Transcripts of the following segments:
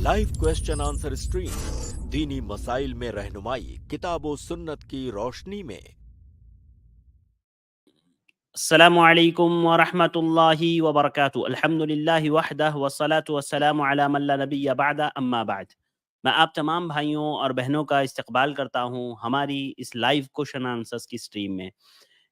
Live question answer stream दीनी मसाइल में रहनुमाई किताब व सुन्नत की रोशनी में। अस्सलामु अलैकुम व रहमतुल्लाहि व बरकातुहू। अल्हम्दुलिल्लाहि वहदह वस्सलातु वस्सलामु अला मन ला नबिय्य बअदा अम्मा बाद। मैं आप तमाम भाइयों और बहनों का इस्तकबाल करता हूँ हमारी इस लाइव क्वेश्चन आंसर्स की स्ट्रीम में।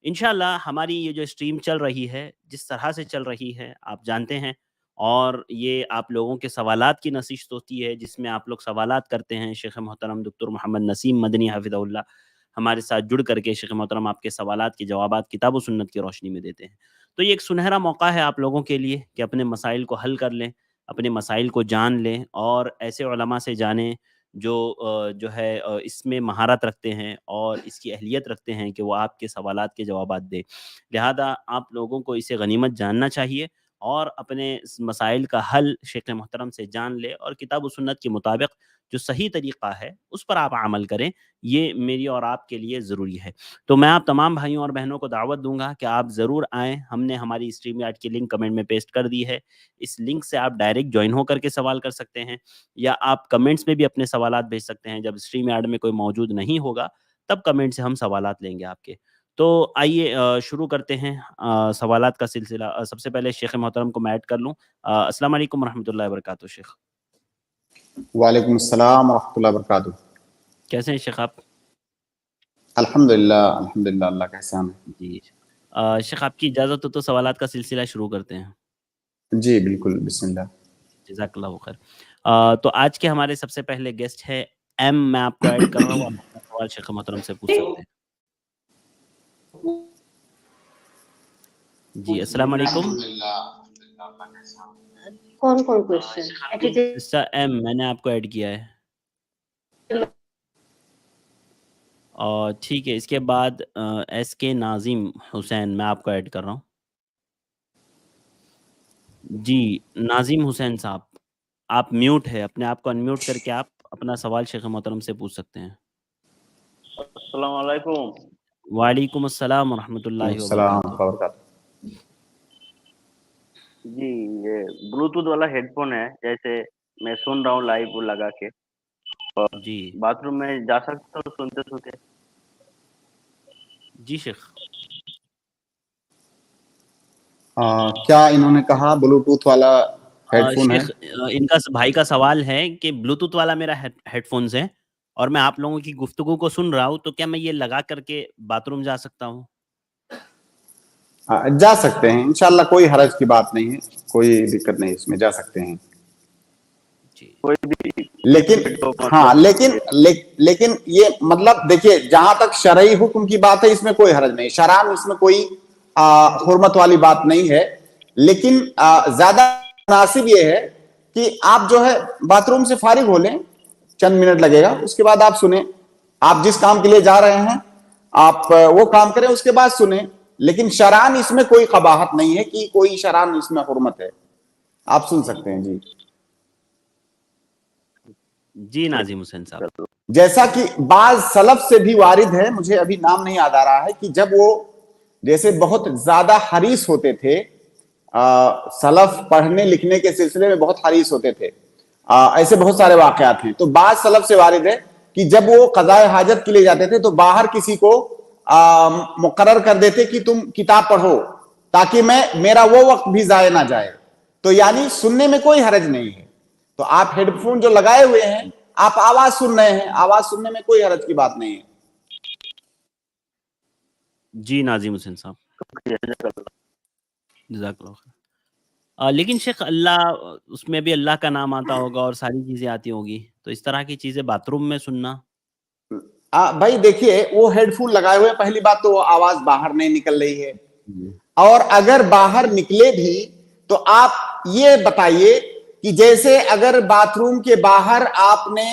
इंशाल्लाह हमारी ये जो स्ट्रीम चल रही है, जिस तरह से चल रही है आप जानते हैं, और ये आप लोगों के सवालात की नशिस्त होती है, जिसमें आप लोग सवालात करते हैं। शेख मोहतरम डॉक्टर मोहम्मद नसीम मदनी हफिज़हुल्लाह हमारे साथ जुड़ करके शेख मोहतरम आपके सवालात के जवाबात किताब व सुन्नत की रोशनी में देते हैं। तो ये एक सुनहरा मौका है आप लोगों के लिए कि अपने मसाइल को हल कर लें, अपने मसाइल को जान लें और ऐसे उलमा से जानें जो है इसमें महारत रखते हैं और इसकी अहलियत रखते हैं कि वो आपके सवालात के जवाबात दें। लिहाजा आप लोगों को इसे गनीमत जानना चाहिए और अपने इस मसाइल का हल शेख मोहतरम से जान ले और किताब व सुन्नत के मुताबिक जो सही तरीक़ा है उस पर आप अमल करें। ये मेरी और आपके लिए ज़रूरी है। तो मैं आप तमाम भाइयों और बहनों को दावत दूँगा कि आप ज़रूर आएँ। हमने हमारी स्ट्रीम यार्ड की लिंक कमेंट में पेस्ट कर दी है। इस लिंक से आप डायरेक्ट जॉइन होकर के सवाल कर सकते हैं या आप कमेंट्स में भी अपने सवालात भेज सकते हैं। जब स्ट्रीम यार्ड में कोई मौजूद नहीं होगा तब कमेंट से हम सवालात लेंगे आपके। तो आइए शुरू करते हैं सवालात का सिलसिला। सबसे पहले शेख मोहतरम को मैं ऐड कर लूँ। अस्सलाम वालेकुम रहमतुल्लाहि व बरकातुहू शेख। वालेकुम अस्सलाम व रहमतुल्लाहि व बरकातुहू। कैसे हैं शेख आप? अल्हम्दुलिल्लाह अल्हम्दुलिल्लाह, अल्लाह का एहसान है। जी। शेख आपकी इजाज़त हो तो सवालात का सिलसिला शुरू करते हैं। जी बिल्कुल, बिस्मिल्लाह। जज़ाकल्लाहु खैर। तो आज के हमारे सबसे पहले गेस्ट है एम। मैं आपको ऐड कर रहा हूँ, आप अपना सवाल शेख मोहतरम से पूछ सकते हैं। जी अस्सलाम वालेकुम। कौन क्वेश्चन? सिस्टर एम, मैंने आपको ऐड किया है। और ठीक है, इसके बाद एस के नाजिम हुसैन, मैं आपको ऐड कर रहा हूँ। जी नाजिम हुसैन साहब, आप म्यूट है, अपने आप को अनम्यूट करके आप अपना सवाल शेख मोहतरम से पूछ सकते हैं। अस्सलाम वालेकुम। वालेकुम अस्सलाम व रहमतुल्लाहि व अस्सलाम बरकातुहू। वबरकातुहू। जी ये ब्लूटूथ वाला हेडफोन है, जैसे मैं सुन रहा हूँ लाइव लगा के और जी बाथरूम में जा सकता हूँ सुनते सुनते। जी शेख। क्या इन्होंने कहा ब्लूटूथ वाला हेडफोन है? शेख इनका भाई का सवाल है कि ब्लूटूथ वाला मेरा हेडफोन्स है और मैं आप लोगों की गुफ्तगू को सुन रहा हूँ, तो क्या मैं ये लगा करके बाथरूम जा सकता हूँ? जा सकते हैं इंशाल्लाह, कोई हरज की बात नहीं है, कोई दिक्कत नहीं, इसमें जा सकते हैं। जी कोई भी लेकिन तो हाँ, मतलब लेकिन ये मतलब देखिए, जहां तक शरई हुक्म की बात है इसमें कोई हरज नहीं, शरान इसमें कोई हुर्मत वाली बात नहीं है। लेकिन ज्यादा मुनासिब ये है कि आप जो है बाथरूम से फारिग हो लें, चंद मिनट लगेगा, उसके बाद आप सुने। आप जिस काम के लिए जा रहे हैं आप वो काम करें, उसके बाद सुने। लेकिन शरान इसमें कोई कबाहत नहीं है कि कोई शरान इसमें हुर्मत है, आप सुन सकते हैं। जी जी नाजिम हुसैन साहब। जैसा कि बाज सलफ से भी वारिद है, मुझे अभी नाम नहीं याद आ रहा है, कि जब वो जैसे बहुत ज्यादा हरीस होते थे, सलफ पढ़ने लिखने के सिलसिले में बहुत हरीस होते थे, ऐसे बहुत सारे वाकयात हैं। तो बाज सलफ से वारिद है कि जब वो कज़ाए हाजत के लिए जाते थे तो बाहर किसी को मुकर्रर कर देते कि तुम किताब पढ़ो, ताकि मेरा वो वक्त भी जाया ना जाए। तो यानी सुनने में कोई हरज नहीं है। तो आप हेडफोन जो लगाए हुए हैं, आप आवाज सुन रहे हैं, आवाज सुनने में कोई हरज की बात नहीं है। जी नाजिम हुसैन साहब, जज़ाकल्लाह खैर। लेकिन शेख अल्लाह, उसमें भी अल्लाह का नाम आता होगा और सारी चीजें आती होगी, तो इस तरह की चीजें बाथरूम में सुनना? भाई देखिए, वो हेडफोन लगाए हुए, पहली बात तो वो आवाज बाहर नहीं निकल रही है, और अगर बाहर निकले भी तो आप ये बताइए कि जैसे अगर बाथरूम के बाहर आपने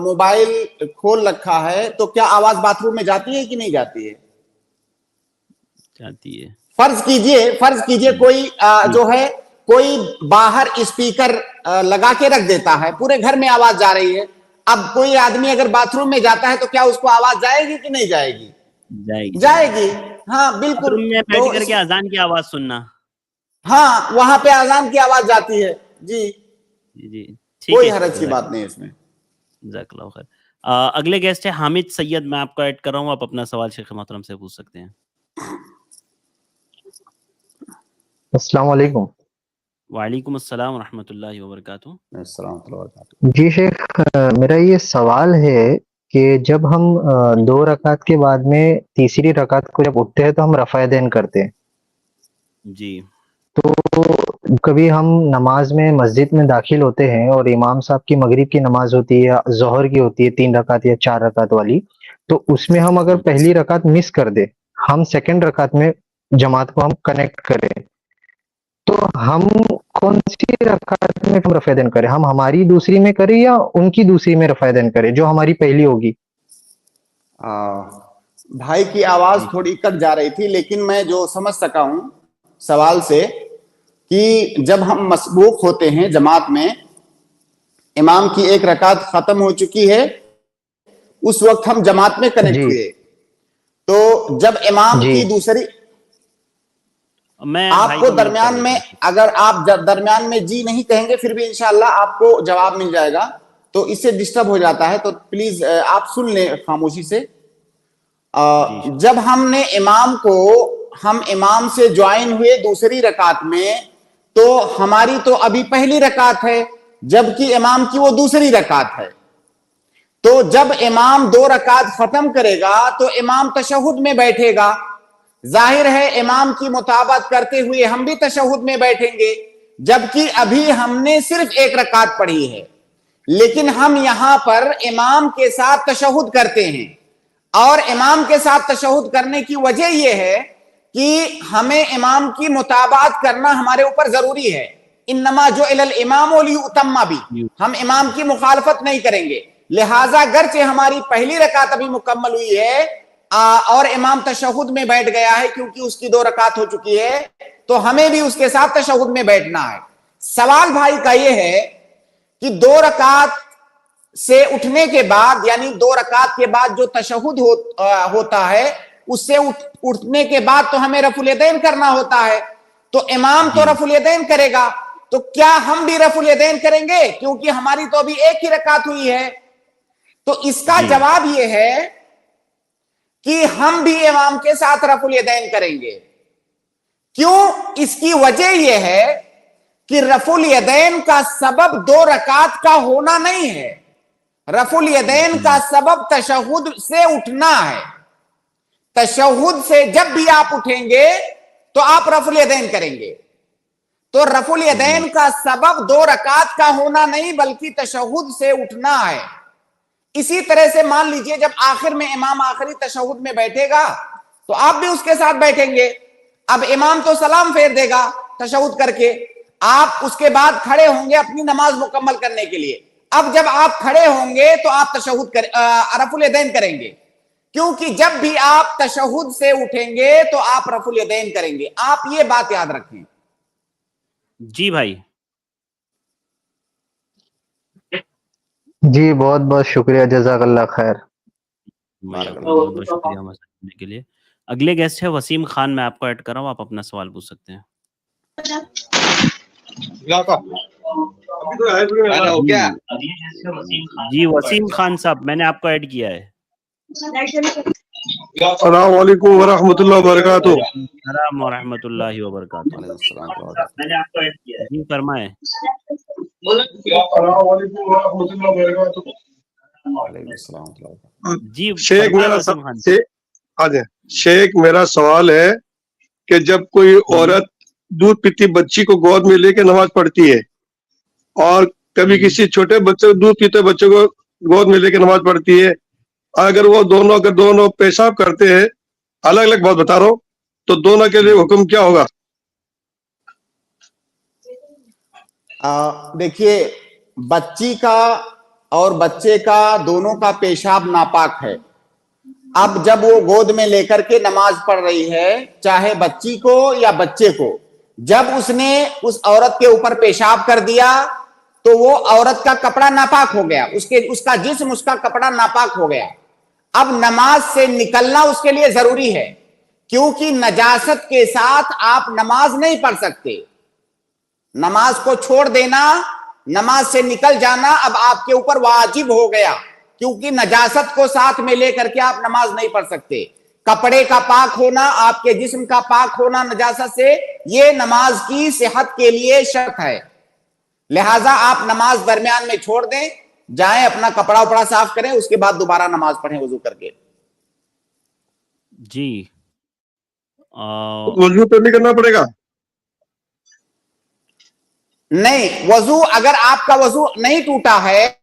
मोबाइल खोल रखा है तो क्या आवाज बाथरूम में जाती है कि नहीं जाती है? जाती है। फर्ज कीजिए कोई जो है कोई बाहर स्पीकर लगा के रख देता है, पूरे घर में आवाज जा रही है। अब कोई आदमी अगर बाथरूम में जाता है तो क्या उसको आवाज जाएगी कि नहीं जाएगी? जाएगी। हाँ बिल्कुल। बाथरूम में बैठ करके अजान की आवाज सुनना? हाँ, वहां पे अजान की आवाज जाती है। जी जी کوئی حرج کی بات نہیں ہے اس میں. جزاک اللہ خیر. اگلے گیسٹ ہے حامد سید, میں آپ کو ایڈ کر رہا ہوں, آپ اپنا سوال شیخ محترم سے پوچھ سکتے ہیں. السلام علیکم. وعلیکم السلام ورحمۃ اللہ وبرکاتہ. السلام علیکم. جی شیخ, میرا یہ سوال ہے کہ جب ہم 2 رکعت کے بعد میں تیسری رکعت کو جب اٹھتے ہیں تو ہم رفع دین کرتے ہیں. جی. تو کبھی ہم نماز میں مسجد میں داخل ہوتے ہیں اور امام صاحب کی مغرب کی نماز ہوتی ہے یا ظہر کی ہوتی ہے 3 رکعت یا 4 رکعت والی, تو اس میں ہم اگر پہلی رکعت مس کر دے, ہم سیکنڈ رکعت میں جماعت کو ہم کنیکٹ کریں, تو ہم کون سی رکعت میں رفع دین کریں؟ ہم ہماری دوسری میں کریں یا ان کی دوسری میں رفع دین کریں جو ہماری پہلی ہوگی؟ بھائی کی آواز تھوڑی کٹ جا رہی تھی, لیکن میں جو سمجھ سکا ہوں سوال سے کہ جب ہم مسبوق ہوتے ہیں جماعت میں, امام کی 1 رکعت ختم ہو چکی ہے, اس وقت ہم جماعت میں کنیکٹ ہوئے, تو جب امام کی دوسری آپ کو درمیان میں, اگر آپ درمیان میں جی نہیں کہیں گے پھر بھی انشاءاللہ آپ کو جواب مل جائے گا, تو اس سے ڈسٹرب ہو جاتا ہے, تو پلیز آپ سن لیں خاموشی سے. جب ہم امام سے جوائن ہوئے دوسری رکعت میں, تو ہماری تو ابھی پہلی رکعت ہے جبکہ امام کی وہ دوسری رکعت ہے. تو جب امام 2 رکعت ختم کرے گا تو امام تشہد میں بیٹھے گا. ظاہر ہے امام کی مطابقت کرتے ہوئے ہم بھی تشہد میں بیٹھیں گے, جبکہ ابھی ہم نے صرف 1 رکعت پڑھی ہے, لیکن ہم یہاں پر امام کے ساتھ تشہد کرتے ہیں. اور امام کے ساتھ تشہد کرنے کی وجہ یہ ہے کہ ہمیں امام کی مطابقت کرنا ہمارے اوپر ضروری ہے. انما جعل الامام لیؤتم بہ, ہم امام کی مخالفت نہیں کریں گے. لہٰذا گرچہ ہماری پہلی رکعت ابھی مکمل ہوئی ہے اور امام تشہد میں بیٹھ گیا ہے کیونکہ اس کی 2 رکعت ہو چکی ہے, تو ہمیں بھی اس کے ساتھ تشہد میں بیٹھنا ہے. سوال بھائی کا یہ ہے کہ 2 رکعت سے اٹھنے کے بعد, یعنی 2 رکعت کے بعد جو تشہد ہوتا ہے, اس سے اٹھنے کے بعد تو ہمیں رفع الیدین کرنا ہوتا ہے, تو امام تو رفع الیدین کرے گا, تو کیا ہم بھی رفع الیدین کریں گے کیونکہ ہماری تو ابھی 1 ہی رکعت ہوئی ہے؟ تو اس کا جواب یہ ہے کہ ہم بھی امام کے ساتھ رفع الیدین کریں گے. کیوں؟ اس کی وجہ یہ ہے کہ رفع الیدین کا سبب 2 رکعت کا ہونا نہیں ہے, رفع الیدین کا سبب تشہد سے اٹھنا ہے. تشہد سے جب بھی آپ اٹھیں گے تو آپ رفع الیدین کریں گے, تو رفع الیدین کا سبب 2 رکعت کا ہونا نہیں بلکہ تشہد سے اٹھنا ہے. اسی طرح سے مان لیجئے جب آخر میں امام آخری تشہد میں بیٹھے گا تو آپ بھی اس کے ساتھ بیٹھیں گے. اب امام تو سلام پھیر دے گا تشہد کر کے, آپ اس کے بعد کھڑے ہوں گے اپنی نماز مکمل کرنے کے لیے. اب جب آپ کھڑے ہوں گے تو آپ رفع الیدین کریں گے, کیونکہ جب بھی آپ تشہد سے اٹھیں گے تو آپ رفع الیدین کریں گے. آپ یہ بات یاد رکھیں. جی بھائی. جی بہت بہت شکریہ, جزاک اللہ خیر. بہت بہت شکریہ ہمارے ساتھ جڑنے کے لیے. اگلے گیسٹ ہے وسیم خان, میں آپ کو ایڈ کر رہا ہوں, آپ اپنا سوال پوچھ سکتے ہیں. جی وسیم خان صاحب, میں نے آپ کو ایڈ کیا ہے. السلام علیکم ورحمۃ اللہ وبرکاتہ. السلام ورحمۃ اللہ وبرکاتہ. میں نے آپ کو ایڈ کیا ہے. جی فرمائیں. السلام علیکم ورحمۃ اللہ وبرکاتہ. جی شیخ میرا سوال ہے کہ جب کوئی عورت دودھ پیتی بچی کو گود میں لے کے نماز پڑھتی ہے اور کبھی کسی چھوٹے بچے دودھ پیتے بچے کو گود میں لے کے نماز پڑھتی ہے, اگر وہ دونوں پیشاب کرتے ہیں, الگ الگ بات بتا رہا ہوں, تو دونوں کے لیے حکم کیا ہوگا؟ دیکھیے, بچی کا اور بچے کا دونوں کا پیشاب ناپاک ہے. اب جب وہ گود میں لے کر کے نماز پڑھ رہی ہے, چاہے بچی کو یا بچے کو, جب اس نے اس عورت کے اوپر پیشاب کر دیا تو وہ عورت کا کپڑا ناپاک ہو گیا, اس کا جسم, اس کا کپڑا ناپاک ہو گیا. اب نماز سے نکلنا اس کے لیے ضروری ہے, کیونکہ نجاست کے ساتھ آپ نماز نہیں پڑھ سکتے. نماز کو چھوڑ دینا नमाज से निकल जाना अब आपके ऊपर वाजिब हो गया, क्योंकि नजासत को साथ में लेकर के आप नमाज नहीं पढ़ सकते। कपड़े का पाक होना, आपके जिस्म का पाक होना नजासत से, ये नमाज की सेहत के लिए शर्त है। लिहाजा आप नमाज दरमियान में छोड़ दें, जाएं अपना कपड़ा उपड़ा साफ करें, उसके बाद दोबारा नमाज पढ़ें वजू करके। जी वजू तो नहीं करना पड़ेगा? नहीं, वजू अगर आपका वजू नहीं टूटा है,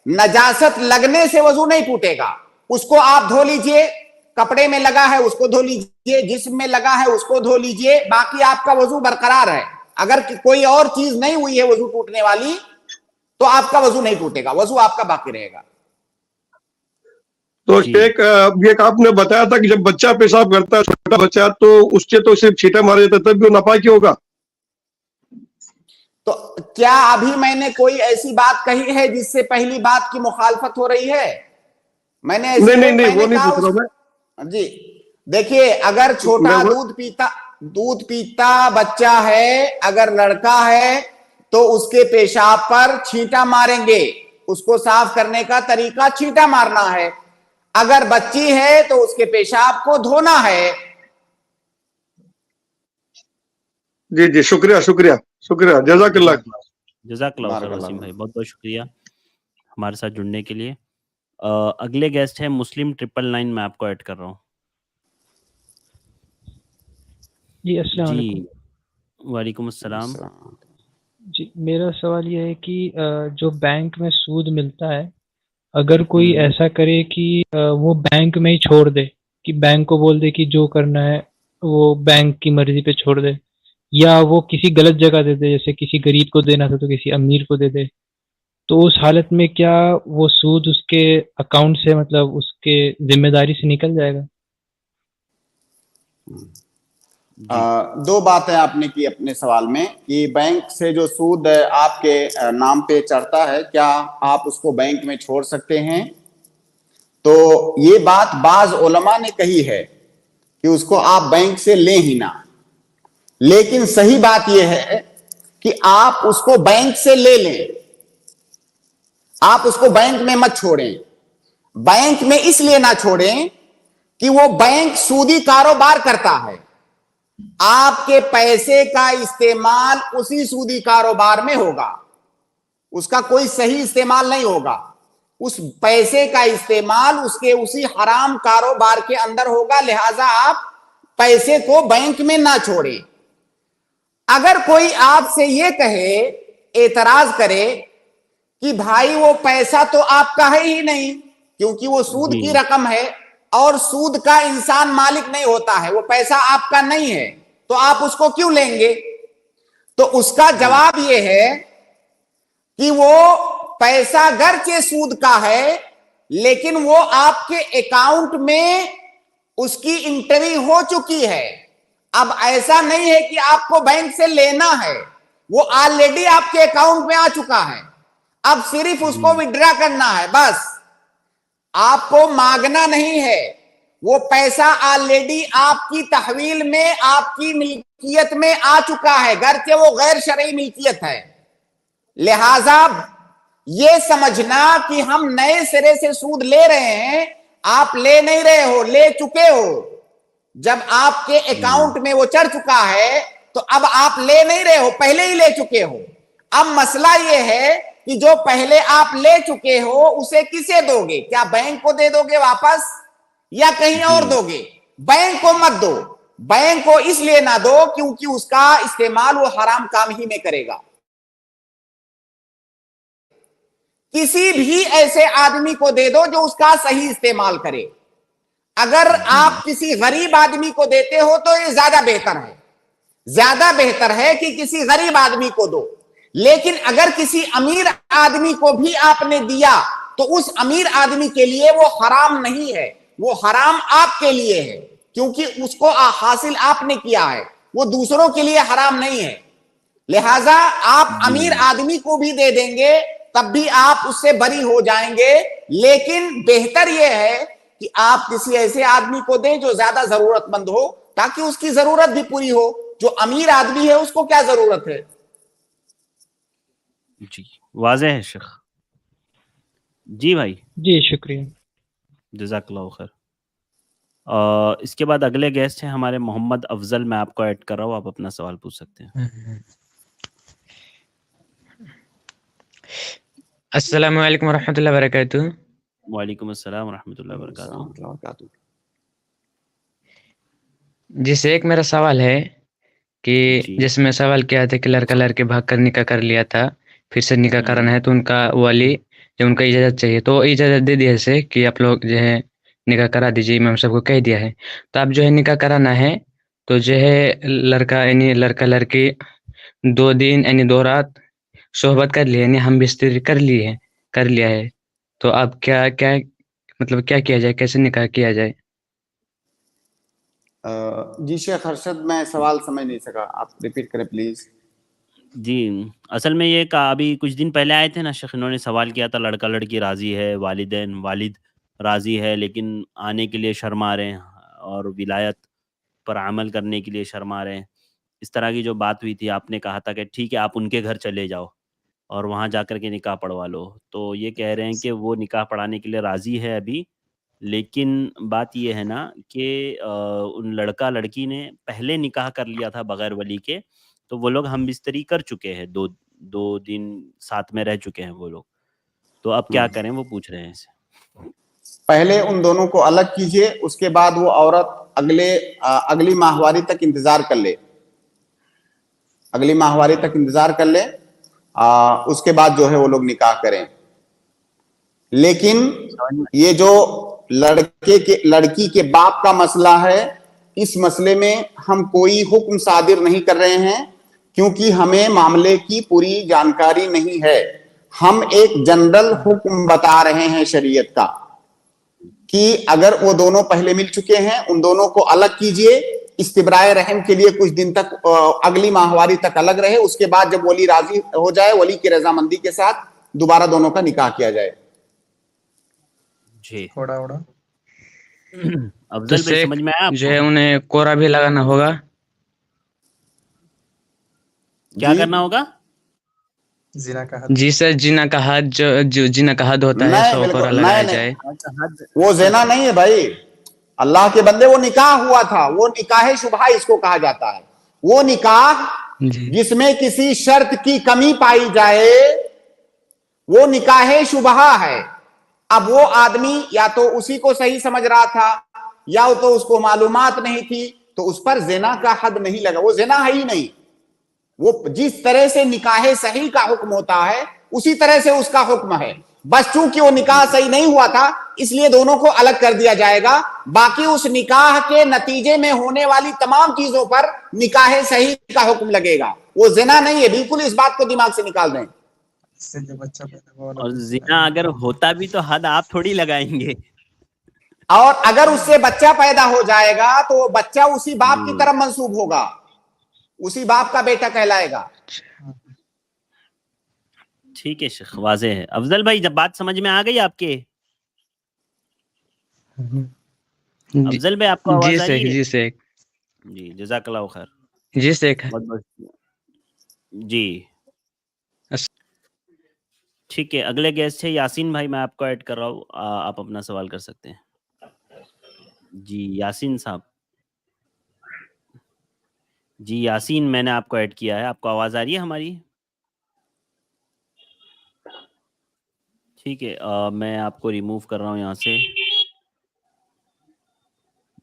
नजासत लगने से वजू नहीं टूटेगा, उसको आप धो लीजिए, कपड़े में लगा है उसको धो लीजिए, जिस्म में लगा है उसको धो लीजिए, बाकी आपका वजू बरकरार है। अगर कोई और चीज नहीं हुई है वजू टूटने वाली तो आपका वजू नहीं टूटेगा, वजू आपका बाकी रहेगा। तो एक आपने बताया था कि जब बच्चा पेशाब करता है, छोटा बच्चा, तो उससे तो सिर्फ छींटा मारा जाता है, तब भी वो नापाकी होगा? तो क्या अभी मैंने कोई ऐसी बात कही है जिससे पहली बात की मुखालफत हो रही है? मैंने नहीं वो नहीं पूछ रहा मैं जी। देखिए, अगर छोटा दूध पीता बच्चा है, अगर लड़का है तो उसके पेशाब पर छींटा मारेंगे, उसको साफ करने का तरीका छींटा मारना है। अगर बच्ची है तो उसके पेशाब को धोना है। जी जी, शुक्रिया शुक्रिया शुक्रिया, जज़ाकल्लाह। जज़ाकल्लाह खैर वसीम भाई, बहुत बहुत शुक्रिया हमारे साथ जुड़ने के लिए। अगले गेस्ट है मुस्लिम 999, मैं आपको ऐड कर रहा हूँ। जी अस्सलाम जी वालेकुम। वालेकुम अस्सलाम। जी मेरा सवाल यह है कि जो बैंक में सूद मिलता है, अगर कोई ऐसा करे कि वो बैंक में ही छोड़ दे, कि बैंक को बोल दे कि जो करना है वो बैंक की मर्जी पे छोड़ दे, या वो किसी गलत जगह दे दे, जैसे किसी गरीब को देना था तो किसी अमीर को दे दे, तो उस हालत में क्या वो सूद उसके अकाउंट से, मतलब उसके जिम्मेदारी से निकल जाएगा? दो बातें आपने की अपने सवाल में कि बैंक से जो सूद आपके नाम पे चढ़ता है, क्या आप उसको बैंक में छोड़ सकते हैं? तो ये बात बाज उलमा ने कही है कि उसको आप बैंक से लें ही ना, लेकिन सही बात यह है कि आप उसको बैंक से ले लें, आप उसको बैंक में मत छोड़ें। बैंक में इसलिए ना छोड़ें कि वो बैंक सूदी कारोबार करता है, आपके पैसे का इस्तेमाल उसी सूदी कारोबार में होगा, उसका कोई सही इस्तेमाल नहीं होगा। उस पैसे का इस्तेमाल उसके उसी हराम कारोबार के अंदर होगा, लिहाजा आप पैसे को बैंक में ना छोड़ें। अगर कोई आपसे ये कहे, एतराज करे कि भाई वो पैसा तो आपका है ही नहीं, क्योंकि वो सूद की रकम है और सूद का इंसान मालिक नहीं होता है, वो पैसा आपका नहीं है, तो आप उसको क्यों लेंगे? तो उसका जवाब ये है कि वो पैसा गर्चे सूद का है, लेकिन वो आपके अकाउंट में उसकी एंट्री हो चुकी है। अब ऐसा नहीं है कि आपको बैंक से लेना है, वो ऑलरेडी आपके अकाउंट में आ चुका है, अब सिर्फ उसको विड्रॉ करना है बस, आपको मांगना नहीं है। वो पैसा ऑलरेडी आपकी तहवील में, आपकी मिल्कियत में आ चुका है, गर्चे वो गैर शरई मिल्कियत है। लिहाजा ये समझना कि हम नए सिरे से सूद ले रहे हैं, आप ले नहीं रहे हो, ले चुके हो। जब आपके अकाउंट में वो चढ़ चुका है तो अब आप ले नहीं रहे हो, पहले ही ले चुके हो। अब मसला ये है कि जो पहले आप ले चुके हो उसे किसे दोगे? क्या बैंक को दे दोगे वापस या कहीं और दोगे? बैंक को मत दो। बैंक को इसलिए ना दो क्योंकि उसका इस्तेमाल वो हराम काम ही में करेगा। किसी भी ऐसे आदमी को दे दो जो उसका सही इस्तेमाल करे। अगर आप किसी गरीब आदमी को देते हो तो ये ज्यादा बेहतर है, ज्यादा बेहतर है कि किसी गरीब आदमी को दो। लेकिन अगर किसी अमीर आदमी को भी आपने दिया तो उस अमीर आदमी के लिए वो हराम नहीं है, वो हराम आपके लिए है, क्योंकि उसको हासिल आपने किया है, वो दूसरों के लिए हराम नहीं है। लिहाजा आप अमीर आदमी को भी दे देंगे तब भी आप उससे बरी हो जाएंगे, लेकिन बेहतर यह है कि आप किसी ऐसे आदमी को दें जो ज्यादा जरूरतमंद हो, ताकि उसकी जरूरत भी पूरी हो। जो अमीर आदमी है उसको क्या जरूरत है? جی واضح ہے شیخ. جی بھائی جی شکریہ. جزاک اللہ خیر. اس کے بعد اگلے گیسٹ ہیں ہمارے محمد افضل. میں آپ کو ایڈ کر رہا ہوں, آپ اپنا سوال پوچھ سکتے ہیں. السلام علیکم ورحمۃ اللہ وبرکاتہ. وعلیکم السلام ورحمۃ اللہ وبرکاتہ. جی سے ایک میرا سوال ہے کہ جی جس میں سوال کیا تھا کہ لڑکا لڑکی بھاگ کر نکاح کر لیا تھا, پھر سے نکاح کرنا ہے تو ان کا والی جو ان کا اجازت چاہیے تو اجازت دے دیا سے کہ آپ لوگ جو ہے نکاح کرا دیجیے, امام صاحب کو کہہ دیا ہے. تو اب جو ہے نکاح کرانا ہے تو جو ہے لڑکا یعنی لڑکا لڑکی 2 دن یعنی 2 رات صحبت کر لی, یعنی ہم بستری کر لیا ہے. تو اب کیا مطلب کیا کیا جائے, کیسے نکاح کیا جائے؟ جی شیخ ارشد میں سوال سمجھ نہیں سکا, آپ ریپیٹ کریں پلیز. جی اصل میں یہ کہا, ابھی کچھ دن پہلے آئے تھے نا شیخ, انہوں نے سوال کیا تھا لڑکا لڑکی راضی ہے, والد راضی ہے لیکن آنے کے لیے شرما رہے ہیں اور ولایت پر عمل کرنے کے لیے شرما رہے ہیں. اس طرح کی جو بات ہوئی تھی, آپ نے کہا تھا کہ ٹھیک ہے آپ ان کے گھر چلے جاؤ اور وہاں جا کر کے نکاح پڑھوا لو. تو یہ کہہ رہے ہیں کہ وہ نکاح پڑھانے کے لیے راضی ہے ابھی, لیکن بات یہ ہے نا کہ ان لڑکا لڑکی نے پہلے نکاح کر لیا تھا بغیر ولی کے, تو وہ لوگ ہم بستری کر چکے ہیں, 2 دن ساتھ میں رہ چکے ہیں وہ لوگ. تو اب کیا کریں, وہ پوچھ رہے ہیں اسے. پہلے ان دونوں کو الگ کیجئے, اس کے بعد وہ عورت اگلی ماہواری تک انتظار کر لے, اس کے بعد جو ہے وہ لوگ نکاح کریں. لیکن یہ جو لڑکی کے باپ کا مسئلہ ہے, اس مسئلے میں ہم کوئی حکم صادر نہیں کر رہے ہیں کیونکہ ہمیں معاملے کی پوری جانکاری نہیں ہے. ہم ایک جنرل حکم بتا رہے ہیں شریعت کا کہ اگر وہ دونوں پہلے مل چکے ہیں ان دونوں کو الگ کیجئے, استبراء رحم کے لیے کچھ دن تک اگلی ماہواری تک الگ رہے, اس کے بعد جب ولی راضی ہو جائے ولی کی رضامندی کے ساتھ دوبارہ دونوں کا نکاح کیا جائے. جی تو افضل بھائی سمجھ میں آیا آپ جو کو؟ ہے انہیں کوڑا بھی لگانا ہوگا. کیا کرنا ہوگا؟ جی سر, جنا کا حد جو جنا کا حد ہوتا ہے 100 کوڑا لگایا جائے. وہ زنا نہیں ہے بھائی, اللہ کے بندے, وہ نکاح ہوا تھا, وہ نکاح شبہ اس کو کہا جاتا ہے. وہ نکاح جی جس میں کسی شرط کی کمی پائی جائے وہ نکاح شبہ ہے. اب وہ آدمی یا تو اسی کو صحیح سمجھ رہا تھا یا تو اس کو معلومات نہیں تھی, تو اس پر زنا کا حد نہیں لگا, وہ زنا ہے ہی نہیں. وہ جس طرح سے نکاح صحیح کا حکم ہوتا ہے اسی طرح سے اس کا حکم ہے, بس چونکہ وہ نکاح صحیح نہیں ہوا تھا اس لیے دونوں کو الگ کر دیا جائے گا. باقی اس نکاح کے نتیجے میں ہونے والی تمام چیزوں پر نکاح صحیح کا حکم لگے گا. وہ زنا نہیں ہے, بالکل اس بات کو دماغ سے نکال دیں. اور زنا اگر ہوتا بھی تو حد آپ تھوڑی لگائیں گے. اور اگر اس سے بچہ پیدا ہو جائے گا تو وہ بچہ اسی باپ کی طرف منسوب ہوگا, اسی باپ کا بیٹا کہلائے گا. ٹھیک ہے شیخ, واضح ہے. افضل بھائی جب بات سمجھ میں آ گئی آپ کے؟ افضل بھائی آپ کو آواز آ رہی ہے؟ جی شیخ, جی جزاک اللہ خیر. جی شیخ. جی ٹھیک ہے, اگلے گیسٹ ہے یاسین بھائی, میں آپ کو ایڈ کر رہا ہوں, آپ اپنا سوال کر سکتے ہیں. جی یاسین صاحب. جی یاسین, میں نے آپ کو ایڈ کیا ہے, آپ کو آواز آ رہی ہے ہماری؟ ٹھیک ہے, میں آپ کو ریموو کر رہا ہوں یہاں سے.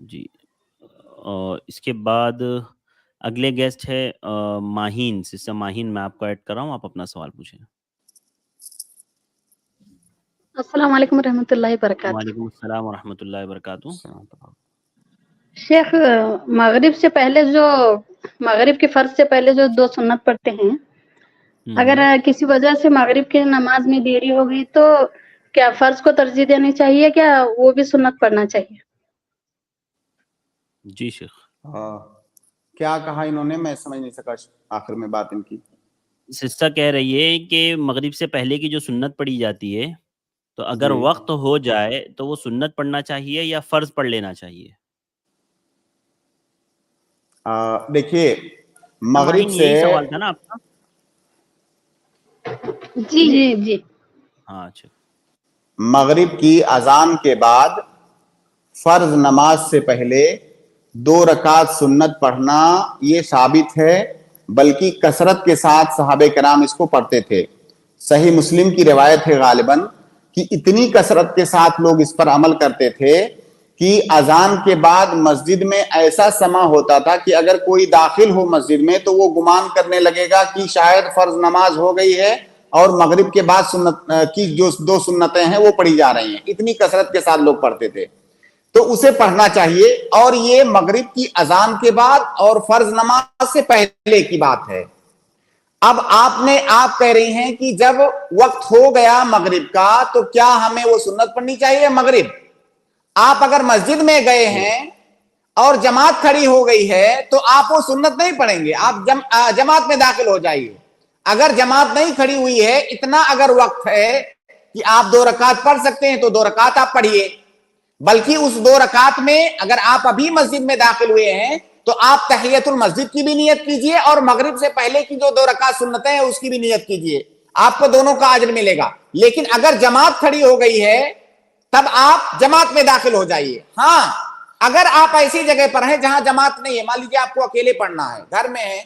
جی اس کے بعد اگلے گیسٹ ہے ماہین, سسٹر ماہین, میں آپ کو ایڈ کر رہا ہوں, آپ اپنا سوال پوچھیں. السلام علیکم ورحمۃ اللہ وبرکاتہ. وعلیکم السلام ورحمۃ اللہ وبرکاتہ. شیخ, مغرب کے فرض سے پہلے جو 2 سنت پڑھتے ہیں, اگر کسی وجہ سے مغرب کی نماز میں دیری ہو گئی تو کیا فرض کو ترجیح دینی چاہیے, کیا وہ بھی سنت پڑھنا چاہیے؟ جی شیخ. کیا کہا انہوں نے, میں سمجھ نہیں سکا آخر میں بات ان کی. سسٹر کہہ رہی ہے کہ مغرب سے پہلے کی جو سنت پڑھی جاتی ہے تو اگر جی وقت ہو جائے تو وہ سنت پڑھنا چاہیے یا فرض پڑھ لینا چاہیے؟ دیکھیے مغرب ماہین, سے یہی سوال تھا نا آپ کا؟ जी जी जी। हाँ अच्छा। मगरिब की अजान के बाद फर्ज नमाज से पहले 2 रकात सुन्नत पढ़ना ये साबित है, बल्कि कसरत के साथ सहाबे कराम इसको पढ़ते थे। सही मुस्लिम की रिवायत है गालिबन कि इतनी कसरत के साथ लोग इस पर अमल करते थे कि अजान के बाद मस्जिद में ऐसा समा होता था कि अगर कोई दाखिल हो मस्जिद में तो वो गुमान करने लगेगा कि शायद फर्ज नमाज हो गई है और मगरिब के बाद सुन्नत की जो 2 सुन्नतें हैं वो पढ़ी जा रही हैं। इतनी कसरत के साथ लोग पढ़ते थे, तो उसे पढ़ना चाहिए। और ये मगरिब की अजान के बाद और फर्ज नमाज से पहले की बात है। अब आप कह रही हैं कि जब वक्त हो गया मगरिब का तो क्या हमें वो सुन्नत पढ़नी चाहिए मगरिब? आप अगर मस्जिद में गए हैं और जमात खड़ी हो गई है तो आप वो सुन्नत नहीं पढ़ेंगे, आप जमात में दाखिल हो जाइए। अगर जमात नहीं खड़ी हुई है, इतना अगर वक्त है कि आप 2 रकात पढ़ सकते हैं तो 2 रकात आप पढ़िए। बल्कि उस 2 रकात में अगर आप अभी मस्जिद में दाखिल हुए हैं तो आप तहियतुल मस्जिद की भी नियत कीजिए और मगरिब से पहले की जो 2 रकात सुन्नतें हैं उसकी भी नियत कीजिए, आपको दोनों का अजर मिलेगा। लेकिन अगर जमात खड़ी हो गई है तब आप जमात में दाखिल हो जाइए। हाँ, अगर आप ऐसी जगह पर हैं जहां जमात नहीं है, मान लीजिए आपको अकेले पढ़ना है, घर में है,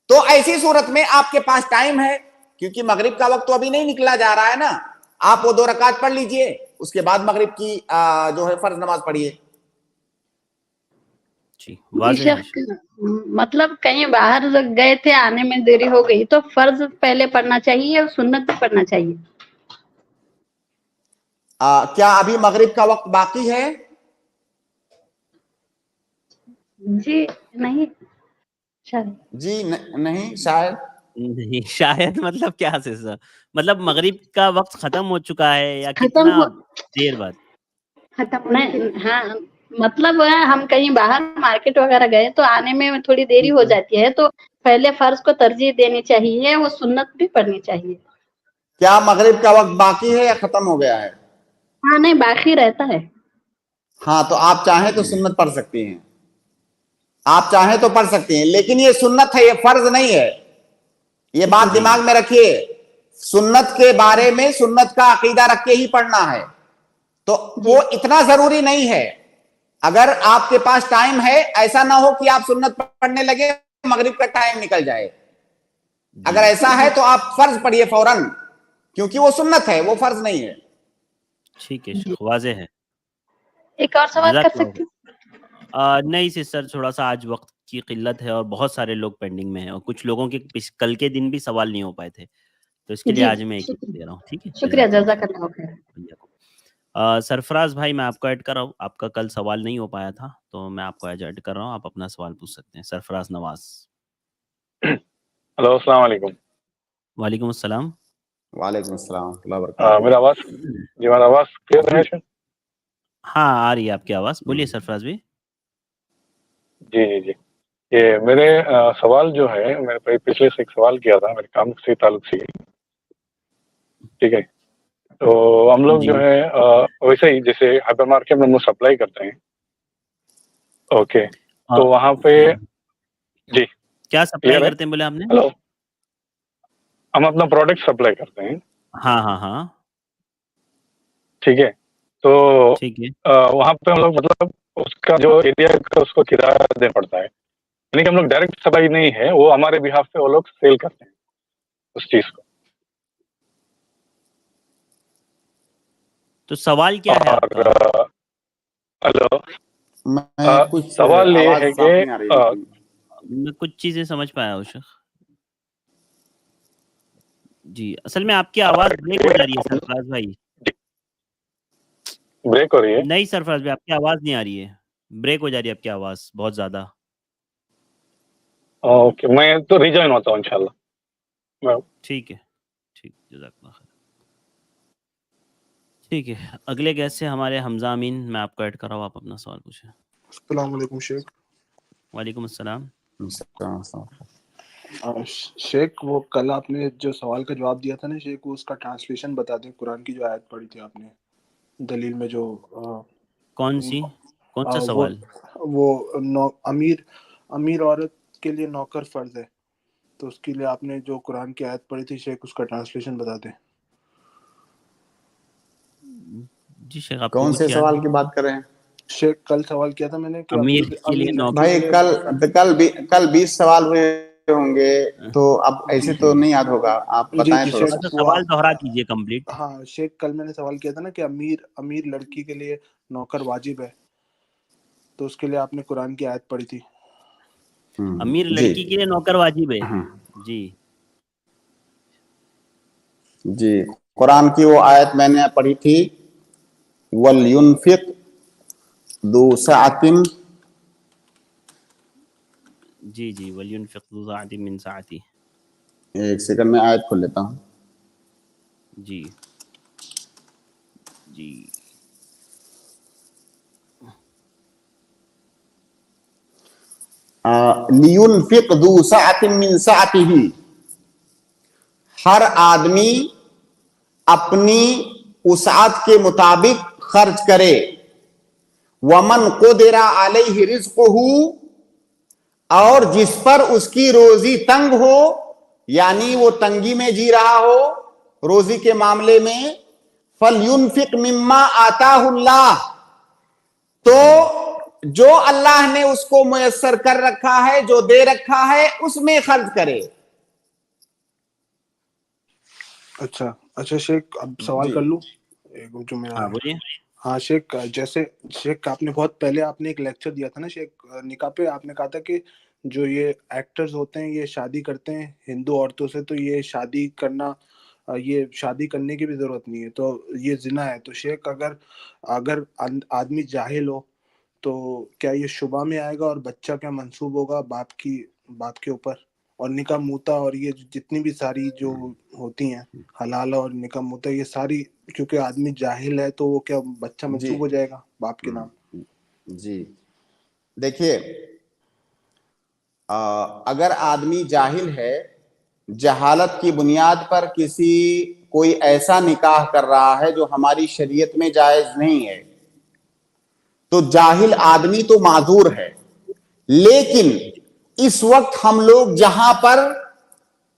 तो ऐसी सूरत में आपके पास टाइम है, क्योंकि मगरिब का वक्त तो अभी नहीं निकला जा रहा है ना, आप वो 2 रकात पढ़ लीजिए, उसके बाद मगरिब की जो है फर्ज नमाज पढ़िए। मतलब कहीं बाहर गए थे, आने में देरी हो गई तो फर्ज पहले पढ़ना चाहिए और सुन्नत भी पढ़ना चाहिए। क्या अभी मगरिब का वक्त बाकी है? जी नहीं, शायद जी नहीं, शायद नहीं, शायद मतलब क्या से सर? मतलब मगरिब का वक्त खत्म हो चुका है या खत्म कितना हो, देर बाद? खत्म नहीं, हाँ मतलब हम कहीं बाहर मार्केट वगैरह गए तो आने में थोड़ी देरी हो जाती है, तो पहले फर्ज को तरजीह देनी चाहिए, वो सुन्नत भी पढ़नी चाहिए। क्या मगरिब का वक्त बाकी है या खत्म हो गया है? हाँ नहीं, बाकी रहता है। हाँ, तो आप चाहें तो सुन्नत पढ़ सकती हैं, आप चाहें तो पढ़ सकती हैं, लेकिन ये सुन्नत है, ये फर्ज नहीं है, ये बात दिमाग में रखिए। सुन्नत के बारे में सुन्नत का अकीदा रख के ही पढ़ना है, तो वो इतना जरूरी नहीं है। अगर आपके पास टाइम है, ऐसा ना हो कि आप सुन्नत पढ़ने लगे मगरिब का टाइम निकल जाए। अगर ऐसा है तो आप फर्ज पढ़िए फौरन, क्योंकि वो सुन्नत है, वो फर्ज नहीं है। ठीक है, वाज़ेह है। एक और सवाल कर सकती हूँ? नहीं सिस्टर, थोड़ा सा आज वक्त की किल्लत है और बहुत सारे लोग पेंडिंग में हैं और कुछ लोगों के कल के दिन भी सवाल नहीं हो पाए थे, तो इसके लिए आज मैं एक ही दे रहा हूँ। ठीक है, शुक्रिया, जज़ाकल्लाह खैर। सरफराज भाई, मैं आपको ऐड कर रहा हूँ, आपका कल सवाल नहीं हो पाया था तो मैं आपको आज ऐड कर रहा हूँ, आप अपना सवाल पूछ सकते हैं। सरफराज नवाज। हेलो, अस्सलाम वालेकुम। वालेकुम अस्सलाम। वालेकुम अस्सलाम। मेरा आवाज जी, मेरा आवाज क्लियर है? हाँ, आ रही है आपकी आवाज, बोलिए सरफराज भाई। जी जी जी, ये मेरे सवाल जो है, मैंने पिछले से एक सवाल किया था मेरे काम से ताल्लुक से, ठीक है? तो हम लोग जो है वैसे ही जैसे हाइपर मार्केट में हम लोग सप्लाई करते हैं, ओके, तो वहाँ पे जी क्या सप्लाई करते हैं बोले आपने? हेलो, हम अपना प्रोडक्ट सप्लाई करते हैं। हाँ हाँ हाँ, ठीक है, तो ठीक है, वहाँ पे हम लोग मतलब उसका जो एरिया का उसको किराया देना पड़ता है, यानी कि हम लोग डायरेक्ट सप्लाई नहीं है, वो हमारे बिहाफ पे वो लोग सेल करते हैं उस चीज को। तो सवाल क्या है आपका? हेलो, कुछ सवाल ये है कि मैं कुछ चीजें समझ पाया हूँ शेख जी। असल में आपकी आवाज ब्रेक हो जा रही है सरफराज भाई। ब्रेक हो रही है? नहीं सरफराज भाई, आपकी आवाज नहीं आ रही है, ब्रेक हो जा रही है आपकी आवाज बहुत ज्यादा। ओके, मैं तो रिजॉइन होता हूँ इंशाल्लाह। ठीक है, ठीक, जज़ाकल्लाह खैर। ठीक है, अगले गेस्ट से हमारे हमजा अमीन, मैं आपको ऐड कर रहा हूँ, आप अपना सवाल पूछें। अस्सलाम वालेकुम शेख। वालेकुम अस्सलाम। शेख, वो कल आपने जो सवाल का जवाब दिया था ना शेख, वो उसका ट्रांसलेशन बता दें, कुरान की जो आयत पढ़ी थी आपने दलील में, जो कौन सा सवाल? वो अमीर औरत के लिए नौकर फर्ज है, تو اس کے لیے آپ نے جو قرآن کی آیت پڑھی تھی شیخ اس کا ٹرانسلیشن بتا دیں. جی شیخ آپ کو کون کچھ سے یاد سوال ہے؟ کی بات کر رہے ہیں شیخ کل سوال کیا تھا میں نے کہ امیر کے لیے امیر نوکر. بھائی؟ کل 20 سوال ہوئے ہوں گے تو اب ایسے تو نہیں یاد ہوگا. آپ جی بتائیں جی تھوڑا شیخ سا. تو وہ سوال دوہرا کیجئے کمپلیٹ. ہاں شیخ کل میں نے سوال کیا تھا نا کہ امیر لڑکی کے لیے نوکر واجب ہے، تو اس کے لیے آپ نے قرآن کی آیت پڑھی تھی. امیر جی لڑکی کے لیے نوکر واجب ہے. جی جی قرآن کی وہ آیت میں نے پڑھی تھی، وَلْيُنْفِقْ ذُو سَعَةٍ. جی جی وَلْيُنْفِقْ ذُو سَعَةٍ مِّن سَعَتِهِ. ایک سیکنڈ میں آیت کھول لیتا ہوں. جی جی لِيُنْفِقْ ذُو سَعَةٍ مِّن سَعَتِهِ. ہر آدمی اپنی وسعت کے مطابق خرچ کرے. وَمَنْ قُدِرَ عَلَيْهِ رِزْقُهُ، اور جس پر اس کی روزی تنگ ہو، یعنی وہ تنگی میں جی رہا ہو روزی کے معاملے میں، فَلْيُنْفِقْ مِمَّا آتَاهُ اللَّهُ، تو جو اللہ نے اس کو میسر کر رکھا ہے، جو دے رکھا ہے، اس میں خرچ کرے. اچھا شیخ اب سوال جی کر لوں ایک جو میرا ہاں ہے. بولیے. ہاں شیخ، جیسے شیخ آپ نے بہت پہلے آپ نے ایک لیکچر دیا تھا نا شیخ نکاح پہ، آپ نے کہا تھا کہ جو یہ ایکٹرز ہوتے ہیں یہ شادی کرتے ہیں ہندو عورتوں سے، تو یہ شادی کرنے کی بھی ضرورت نہیں ہے، تو یہ زنا ہے. تو شیخ اگر آدمی جاہل ہو تو کیا یہ شبہ میں آئے گا، اور بچہ کیا منسوب ہوگا باپ کے اوپر؟ اور نکاح موتا اور یہ جتنی بھی ساری جو ہوتی ہیں حلال اور نکاح موتا، یہ ساری کیونکہ آدمی جاہل ہے تو وہ کیا بچہ جی منسوب ہو جائے گا باپ کے نام؟ جی دیکھیے، اگر آدمی جاہل ہے، جہالت کی بنیاد پر کوئی ایسا نکاح کر رہا ہے جو ہماری شریعت میں جائز نہیں ہے، تو جاہل آدمی تو معذور ہے. لیکن اس وقت ہم لوگ جہاں پر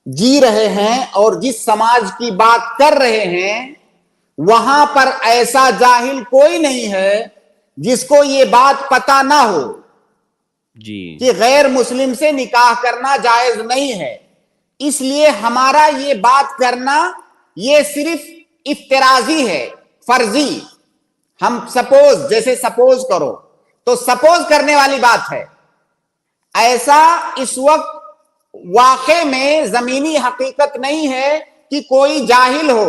جی رہے ہیں اور جس سماج کی بات کر رہے ہیں، وہاں پر ایسا جاہل کوئی نہیں ہے جس کو یہ بات پتا نہ ہو جی کہ غیر مسلم سے نکاح کرنا جائز نہیں ہے. اس لیے ہمارا یہ بات کرنا یہ صرف افتراضی ہے، فرضی. ہم سپوز کرو تو سپوز کرنے والی بات ہے. ایسا اس وقت واقع میں زمینی حقیقت نہیں ہے کہ کوئی جاہل ہو،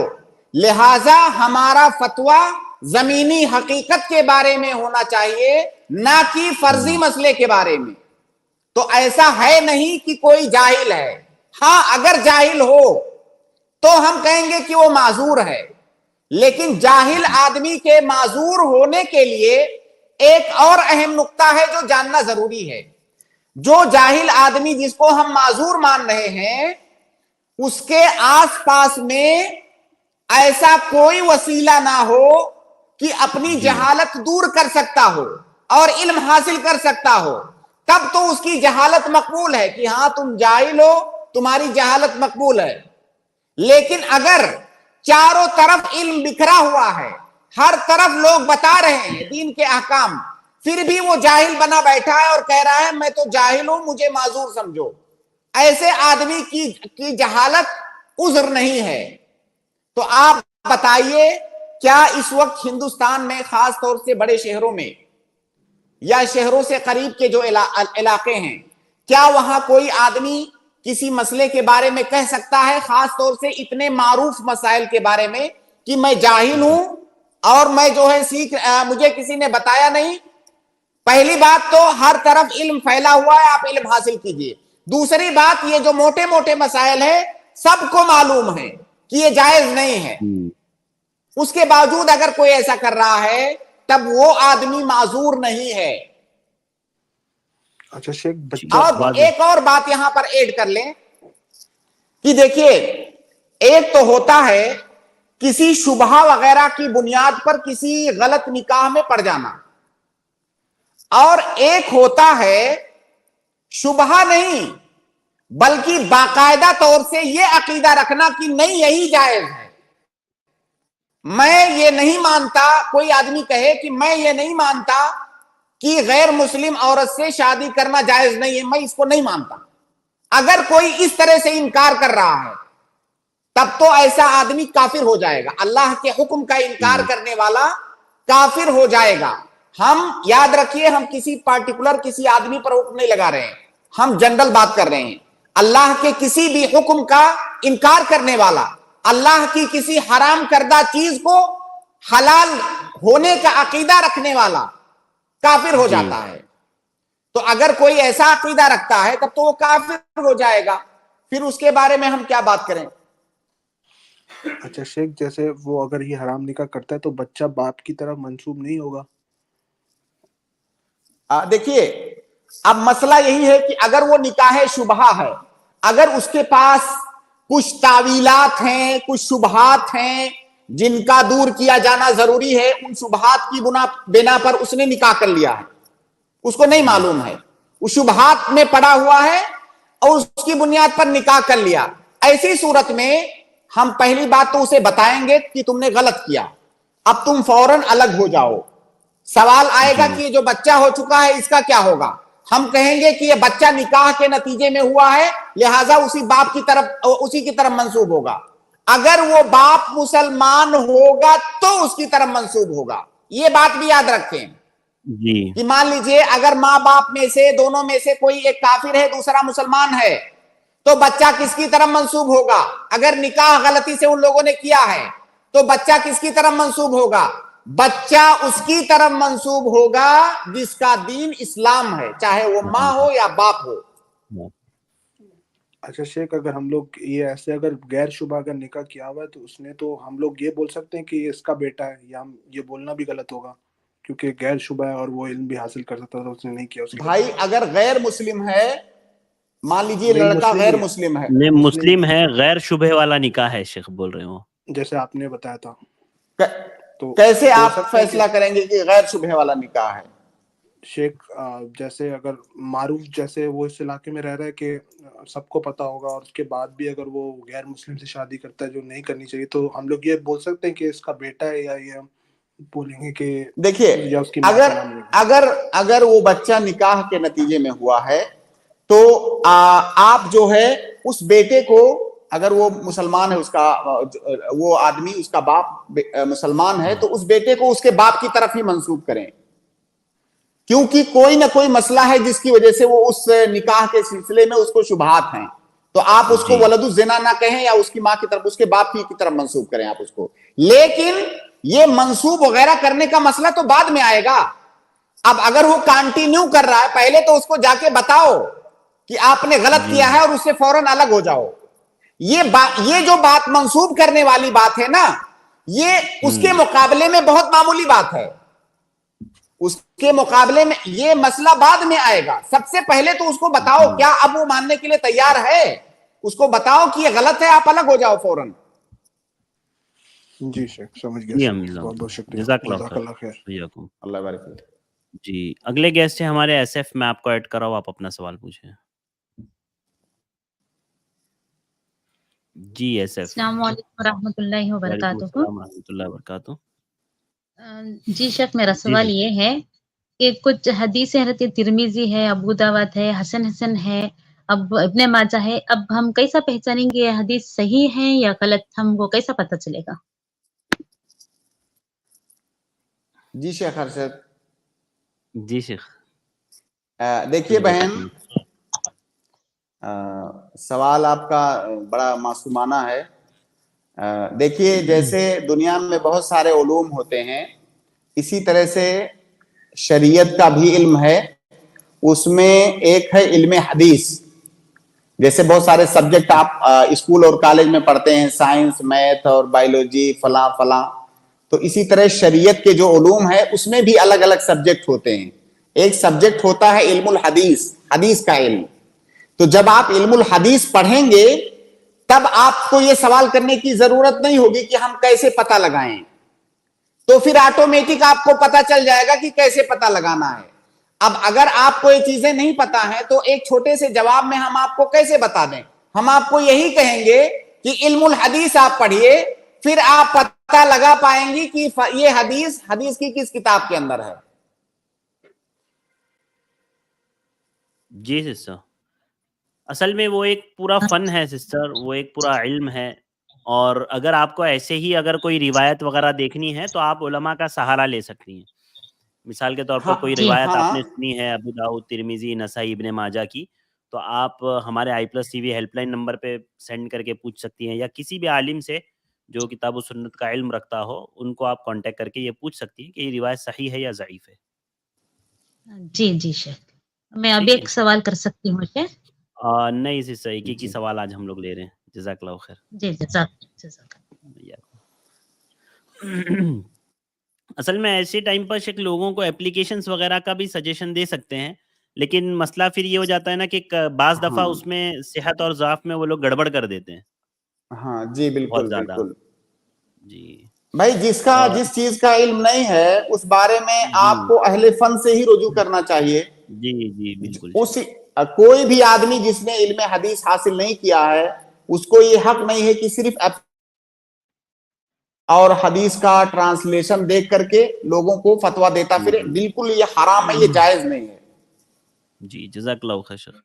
لہذا ہمارا فتویٰ زمینی حقیقت کے بارے میں ہونا چاہیے، نہ کہ فرضی مسئلے کے بارے میں. تو ایسا ہے نہیں کہ کوئی جاہل ہے. ہاں اگر جاہل ہو تو ہم کہیں گے کہ وہ معذور ہے، لیکن جاہل آدمی کے معذور ہونے کے لیے ایک اور اہم نقطہ ہے جو جاننا ضروری ہے. جو جاہل آدمی جس کو ہم معذور مان رہے ہیں، اس کے آس پاس میں ایسا کوئی وسیلہ نہ ہو کہ اپنی جہالت دور کر سکتا ہو اور علم حاصل کر سکتا ہو. تب تو اس کی جہالت مقبول ہے کہ ہاں تم جاہل ہو، تمہاری جہالت مقبول ہے. لیکن اگر چاروں طرف علم بکھرا ہوا ہے، ہر طرف لوگ بتا رہے ہیں دین کے احکام، پھر بھی وہ جاہل بنا بیٹھا ہے اور کہہ رہا ہے میں تو جاہل ہوں، مجھے معذور سمجھو، ایسے آدمی کی جہالت عذر نہیں ہے. تو آپ بتائیے، کیا اس وقت ہندوستان میں خاص طور سے بڑے شہروں میں یا شہروں سے قریب کے جو علاقے ہیں، کیا وہاں کوئی آدمی کسی مسئلے کے بارے میں کہہ سکتا ہے، خاص طور سے اتنے معروف مسائل کے بارے میں، کہ میں جاہل ہوں اور میں جو ہے مجھے کسی نے بتایا نہیں؟ پہلی بات تو ہر طرف علم پھیلا ہوا ہے، آپ علم حاصل کیجئے. دوسری بات، یہ جو موٹے موٹے مسائل ہیں سب کو معلوم ہے کہ یہ جائز نہیں ہے. اس کے باوجود اگر کوئی ایسا کر رہا ہے تب وہ آدمی معذور نہیں ہے. اچھا شیخ بچہ اب ایک اور بات یہاں پر ایڈ کر لیں کہ دیکھیے، ایک تو ہوتا ہے کسی شبہہ وغیرہ کی بنیاد پر کسی غلط نکاح میں پڑ جانا، اور ایک ہوتا ہے شبہہ نہیں बल्कि बाकायदा तौर से ये अकीदा रखना कि नहीं यही जायज है। मैं ये नहीं मानता, कोई आदमी कहे कि मैं ये नहीं मानता कि गैर मुस्लिम औरत से शादी करना जायज नहीं है, मैं इसको नहीं मानता। अगर कोई इस तरह से इनकार कर रहा है तब तो ऐसा आदमी काफिर हो जाएगा, अल्लाह के हुक्म का इनकार करने वाला काफिर हो जाएगा। हम याद रखिए, हम किसी पार्टिकुलर किसी आदमी पर हुक्म नहीं लगा रहे हैं, हम जनरल बात कर रहे हैं। अल्लाह के किसी भी हुक्म का इनकार करने वाला, अल्लाह की किसी हराम करदा चीज को हलाल होने का अकीदा रखने वाला काफिर हो जाता है। तो अगर कोई ऐसा अकीदा रखता है तब तो वो काफिर हो जाएगा, फिर उसके बारे में हम क्या बात करें। अच्छा शेख, जैसे वो अगर ये हराम निकाह करता है तो बच्चा बाप की तरफ मंसूब नहीं होगा? देखिए, अब मसला यही है कि अगर वो निकाह शुबहा है, अगर उसके पास कुछ तावीलात हैं, कुछ शुबहात हैं जिनका दूर किया जाना जरूरी है, उन शुबहात की बिना पर उसने निकाह कर लिया है, उसको नहीं मालूम है, उस शुबहात में पड़ा हुआ है और उसकी बुनियाद पर निकाह कर लिया, ऐसी सूरत में हम पहली बात तो उसे बताएंगे कि तुमने गलत किया, अब तुम फौरन अलग हो जाओ। सवाल आएगा कि ये जो बच्चा हो चुका है इसका क्या होगा। हम कहेंगे कि ये बच्चा निकाह के नतीजे में हुआ है, लिहाजा उसी बाप की तरफ, उसी की तरफ मंसूब होगा। अगर वो बाप मुसलमान होगा तो उसकी तरफ मंसूब होगा। ये बात भी याद रखें जी, कि मान लीजिए अगर माँ बाप में से, दोनों में से कोई एक काफिर है, दूसरा मुसलमान है, तो बच्चा किसकी तरफ मंसूब होगा। अगर निकाह गलती से उन लोगों ने किया है तो बच्चा किसकी तरफ मंसूब होगा। बच्चा उसकी तरफ मंसूब होगा जिसका दीन इस्लाम है, चाहे वो माँ हो या बाप हो। अच्छा शेख, अगर हम लोग ये ऐसे अगर गैर शुबा अगर निकाह किया हुआ है तो उसने, तो हम लोग ये बोल सकते हैं कि इसका बेटा है, या हम ये बोलना भी गलत होगा क्योंकि गैर शुबा है और वो इल्म भी हासिल कर सकता था, उसने नहीं किया। उसके भाई अगर गैर मुस्लिम है, मान लीजिए लड़का गैर मुस्लिम है, नहीं मुस्लिम है, गैर शुबह वाला निकाह है, शेख बोल रहे हो जैसे आपने बताया था, तो कैसे आप फैसला करेंगे कि गैर शुबह वाला निकाह है। शेख जैसे अगर मारूफ, जैसे वो इस इलाके में रह रहा है कि सबको पता होगा, और उसके बाद भी अगर वो गैर मुस्लिम से शादी करता है जो नहीं करनी चाहिए, तो हम लोग ये बोल सकते हैं कि इसका बेटा है, या ये हम बोलेंगे कि देखिए अगर वो बच्चा निकाह के नतीजे में हुआ है तो आप जो है उस बेटे को, अगर वो मुसलमान है, उसका वो आदमी, उसका बाप मुसलमान है, तो उस बेटे को उसके बाप की तरफ ही मंसूब करें, क्योंकि कोई ना कोई मसला है जिसकी वजह से वो उस निकाह के सिलसिले में उसको शुबहात हैं। तो आप उसको वलदुज ज़िना ना कहें या उसकी माँ की तरफ, उसके बाप की तरफ मंसूब करें आप उसको। लेकिन ये मंसूब वगैरह करने का मसला तो बाद में आएगा। अब अगर वो कंटिन्यू कर रहा है, पहले तो उसको जाके बताओ कि आपने गलत किया है और उससे फौरन अलग हो जाओ। ये जो बात मंसूब करने वाली बात है ना, ये उसके मुकाबले में बहुत मामूली बात है। उसके मुकाबले में ये मसला बाद में आएगा। सबसे पहले तो उसको बताओ, क्या अब वो मानने के लिए तैयार है, उसको बताओ कि ये गलत है, आप अलग हो जाओ फौरन। जी शेख, समझ गया। बहुत बहुत शुक्रिया, अल्लाह बारिक। जी, अगले गेस्ट है हमारे एसएफ, मैं आपको ऐड कराऊं, आप अपना सवाल पूछें। जी एसएफ। अस्सलाम वालेकुम रहमतुल्लाहि व बरकातुहू। जी शेख, मेरा सवाल ये है कि कुछ हदीसें हज़रत तिरमिज़ी है, अबू दाऊद है, हसन है, अब इब्ने माजा है, अब हम कैसा पहचानेंगे ये हदीस सही है या गलत, हमको कैसा पता चलेगा। जी शेख अरशद। जी शेख। देखिए बहन, सवाल आपका बड़ा मासूमाना है। देखिए, जैसे दुनिया में बहुत सारे उलूम होते हैं, इसी तरह से शरीयत का भी इल्म है। उसमें एक है इल्म हदीस। जैसे बहुत सारे सब्जेक्ट आप स्कूल और कॉलेज में पढ़ते हैं, साइंस, मैथ और बायोलॉजी, फला फला, तो इसी तरह शरीयत के जो उलूम है उसमें भी अलग अलग सब्जेक्ट होते हैं। एक सब्जेक्ट होता है इल्मुल हदीस, हदीस का इल्म। तो जब आप इल्मुल हदीस पढ़ेंगे तब आपको ये सवाल करने की जरूरत नहीं होगी कि हम कैसे पता लगाएं, तो फिर ऑटोमेटिक आपको पता चल जाएगा कि कैसे पता लगाना है। اب اگر آپ کو یہ چیزیں نہیں پتا ہیں تو ایک چھوٹے سے جواب میں ہم آپ کو کیسے بتا دیں؟ ہم آپ کو یہی کہیں گے کہ علم الحدیث آپ پڑھیے، پھر آپ پتہ لگا پائیں گی کہ یہ حدیث کی کس کتاب کے اندر ہے۔ جی سسٹر، اصل میں وہ ایک پورا فن ہے سسٹر، وہ ایک پورا علم ہے، اور اگر آپ کو ایسے ہی اگر کوئی روایت وغیرہ دیکھنی ہے تو آپ علماء کا سہارا لے سکتی ہیں۔ مثال کے طور پر کوئی روایت آپ نے سنی ہے ابو داؤد، ترمذی، نسائی، ابن ماجہ کی، تو آپ ہمارے i+TV ہیلپ لائن نمبر پہ سینڈ کر کے پوچھ سکتی ہیں، یا کسی بھی عالم سے جو کتاب و سنت کا علم رکھتا ہو ان کو آپ کانٹیکٹ کر کے یہ پوچھ سکتی ہیں کہ یہ روایت صحیح ہے یا ضعیف ہے۔ جی جی شیخ، میں ابھی ایک سوال کر سکتی ہوں شیخ؟ نہیں سسٹر، ایک ہی سوال آج ہم لوگ لے رہے ہیں۔ جزاک اللہ خیر۔ جی جزاک۔ اصل میں ایسے ٹائم پر شیخ لوگوں کو اپلیکیشنز وغیرہ کا بھی سجیشن دے سکتے ہیں، لیکن مسئلہ پھر یہ ہو جاتا ہے نا کہ بعض دفعہ اس میں صحت اور ضعف میں وہ لوگ گڑبڑ کر دیتے ہیں۔ ہاں جی بالکل بالکل جی بھائی، جس چیز کا علم نہیں ہے اس بارے میں آپ کو اہل فن سے ہی رجوع کرنا چاہیے۔ جی جی بالکل۔ کوئی بھی آدمی جس نے علم حدیث حاصل نہیں کیا ہے اس کو یہ حق نہیں ہے کہ صرف اور حدیث کا ٹرانسلیشن دیکھ کر کے لوگوں کو فتویٰ دیتا پھرے۔ بالکل یہ حرام ہے، یہ جائز نہیں ہے۔ جی جزاک اللہ خیر شیخ۔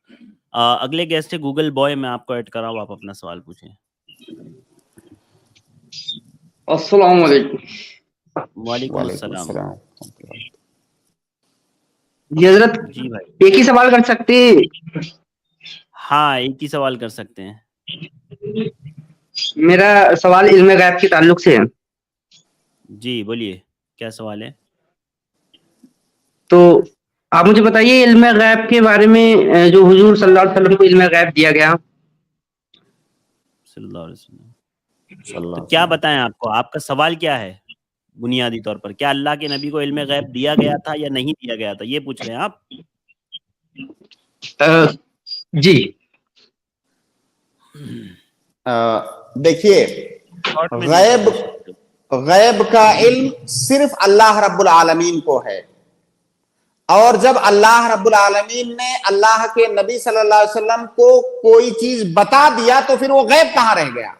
اگلے گیسٹ ہے گوگل بوائے، میں آپ کو ایڈ کر رہا ہوں، آپ اپنا سوال پوچھیں۔ السلام علیکم۔ وعلیکم السلام۔ جی حضرت، جی بھائی، ایک ہی سوال کر سکتے؟ ہاں ایک ہی سوال کر سکتے ہیں۔ میرا سوال علم غیب کے تعلق سے ہے۔ جی بولیے، کیا سوال ہے؟ تو آپ مجھے بتائیے علم غیب کے بارے میں، جو حضور صلی اللہ علیہ وسلم کو علم غیب دیا گیا، صلی اللہ علیہ وسلم، تو کیا بتائیں آپ کو، آپ کا سوال کیا ہے بنیادی طور پر؟ کیا اللہ کے نبی کو علم غیب دیا گیا تھا یا نہیں دیا گیا تھا، یہ پوچھ رہے ہیں آپ؟ جی دیکھیے، غیب کا علم صرف اللہ رب العالمین کو ہے، اور جب اللہ رب العالمین نے اللہ کے نبی صلی اللہ علیہ وسلم کو کوئی چیز بتا دیا تو پھر وہ غیب کہاں رہ گیا؟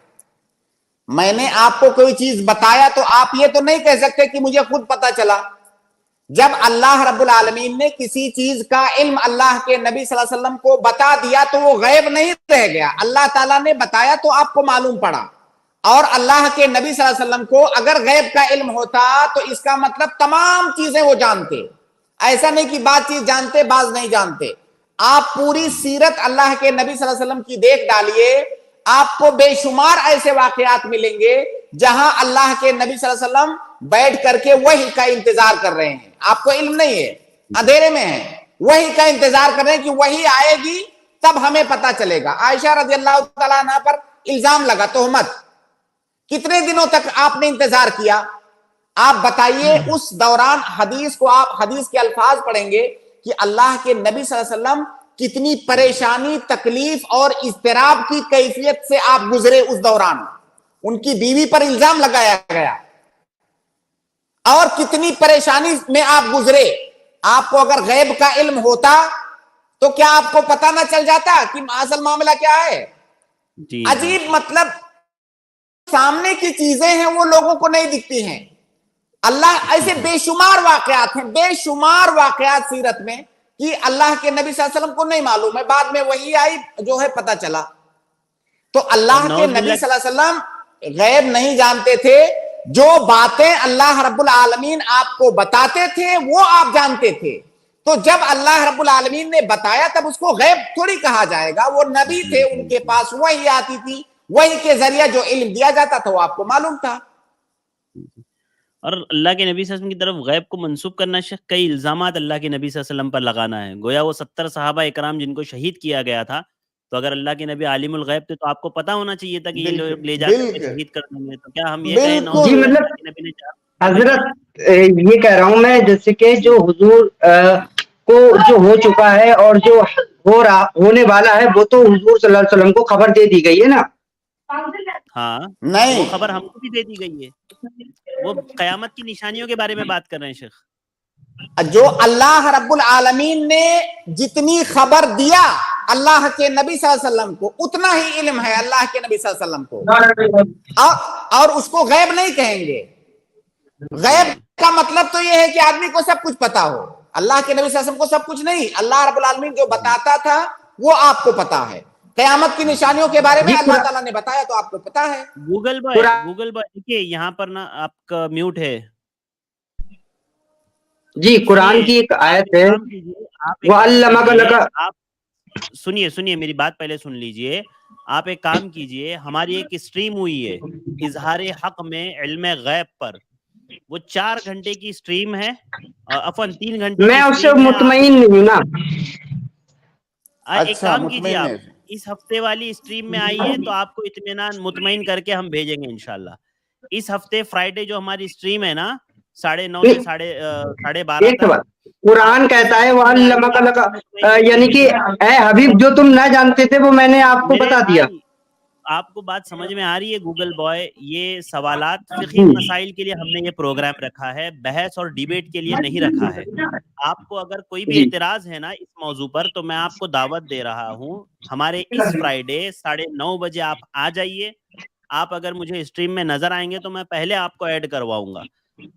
میں نے آپ کو کوئی چیز بتایا تو آپ یہ تو نہیں کہہ سکتے کہ مجھے خود پتا چلا۔ جب اللہ رب العالمین نے کسی چیز کا علم اللہ کے نبی صلی اللہ علیہ وسلم کو بتا دیا تو وہ غیب نہیں رہ گیا، اللہ تعالیٰ نے بتایا تو آپ کو معلوم پڑا۔ اور اللہ کے نبی صلی اللہ علیہ وسلم کو اگر غیب کا علم ہوتا تو اس کا مطلب تمام چیزیں وہ جانتے، ایسا نہیں کہ بعض چیز جانتے بعض نہیں جانتے۔ آپ پوری سیرت اللہ کے نبی صلی اللہ علیہ وسلم کی دیکھ ڈالیے، آپ کو بے شمار ایسے واقعات ملیں گے جہاں اللہ کے نبی صلی اللہ علیہ وسلم بیٹھ کر کے وحی کا انتظار کر رہے ہیں۔ آپ کو علم نہیں ہے، اندھیرے میں ہے، وحی کا انتظار کر رہے ہیں کہ وحی آئے گی تب ہمیں پتا چلے گا۔ عائشہ رضی اللہ تعالیٰ عنہ پر الزام لگا، تہمت، کتنے دنوں تک آپ نے انتظار کیا؟ آپ بتائیے اس دوران حدیث کو آپ حدیث کے الفاظ پڑھیں گے کہ اللہ کے نبی صلی اللہ علیہ وسلم کتنی پریشانی، تکلیف اور اضطراب کی کیفیت سے آپ گزرے اس دوران، ان کی بیوی پر الزام لگایا گیا اور کتنی پریشانی میں آپ گزرے۔ آپ کو اگر غیب کا علم ہوتا تو کیا آپ کو پتہ نہ چل جاتا کہ اصل معاملہ کیا ہے؟ عجیب، مطلب سامنے کی چیزیں ہیں وہ لوگوں کو نہیں دکھتی ہیں۔ اللہ ایسے بے شمار واقعات ہیں، بے شمار واقعات سیرت میں کہ اللہ کے نبی صلی اللہ علیہ وسلم کو نہیں معلوم ہے، بعد میں وہی آئی جو ہے پتہ چلا۔ تو اللہ کے نبی صلی اللہ علیہ وسلم غیب نہیں جانتے تھے، جو باتیں اللہ رب العالمین آپ کو بتاتے تھے وہ آپ جانتے تھے۔ تو جب اللہ رب العالمین نے بتایا تب اس کو غیب تھوڑی کہا جائے گا، وہ نبی تھے، ان کے پاس وحی آتی تھی، وحی کے ذریعہ جو علم دیا جاتا تھا وہ آپ کو معلوم تھا۔ اور اللہ کے نبی صلی اللہ علیہ وسلم کی طرف غیب کو منسوب کرنا شیخ، کئی الزامات اللہ کے نبی صلی اللہ علیہ وسلم پر لگانا ہے۔ گویا وہ 70 صحابہ اکرام جن کو شہید کیا گیا تھا، تو اگر اللہ کے نبی عالم الغیب تھے تو آپ کو پتا ہونا چاہیے تھا کہ یہ لوگ لے جا کر شہید کر دیں گے، تو کیا ہم یہ کہیں نہ؟ جی مطلب حضرت یہ کہہ رہا ہوں میں، جیسے کہ جو حضور کو جو ہو چکا ہے اور جو ہونے والا ہے وہ تو حضور صلی اللہ علیہ وسلم کو خبر دے دی گئی ہے نا؟ ہاں نہیں، وہ خبر ہم کو بھی دے دی گئی ہے، وہ قیامت کی نشانیوں کے بارے میں بات کر رہے ہیں شیخ۔ जो अल्लाह रब्बुल आलमीन ने जितनी खबर दिया अल्लाह के नबी सल्लल्लाहु अलैहि वसल्लम को, उतना ही इल्म है अल्लाह के नबी सल्लल्लाहु अलैहि वसल्लम को, और उसको गैब नहीं कहेंगे। गैब का मतलब तो ये है कि आदमी को सब कुछ पता हो। अल्लाह के नबी सल्लल्लाहु अलैहि वसल्लम को सब कुछ नहीं, अल्लाह रब्बुल आलमीन जो बताता था वो आपको पता है। क़यामत की निशानियों के बारे में अल्लाह ताला ने बताया तो आपको पता है। गूगल बॉय देखिए यहाँ पर ना आपका म्यूट है जी। कुरान की एक आयत है, आप सुनिए मेरी बात पहले सुन लीजिए। आप एक काम कीजिए, हमारी एक स्ट्रीम हुई है इजहार हक में इल्म गैब पर, वो 4 घंटे की स्ट्रीम है, अफन 3 घंटे मैं उससे मुतमईन नहीं हूँ ना। एक काम कीजिए, आप इस हफ्ते वाली स्ट्रीम में आइए तो आपको इत्मीनान मुतमईन करके हम भेजेंगे इंशाल्लाह। इस हफ्ते फ्राइडे जो हमारी स्ट्रीम है ना 9:30 से 12:30 तक, कुरान कहता है वह यानी कि ए हबीब जो तुम ना जानते थे वो मैंने आपको बता दिया। आपको बात समझ में आ रही है गूगल बॉय? ये सवालात फिक़ही मसाइल के लिए हमने ये प्रोग्राम रखा है, बहस और डिबेट के लिए नहीं रखा है। आपको अगर कोई भी एतराज है ना इस मौजू पर तो मैं आपको दावत दे रहा हूँ, हमारे इस फ्राइडे 9:30 बजे आप आ जाइए। आप अगर मुझे स्ट्रीम में नजर आएंगे तो मैं पहले आपको ऐड करवाऊंगा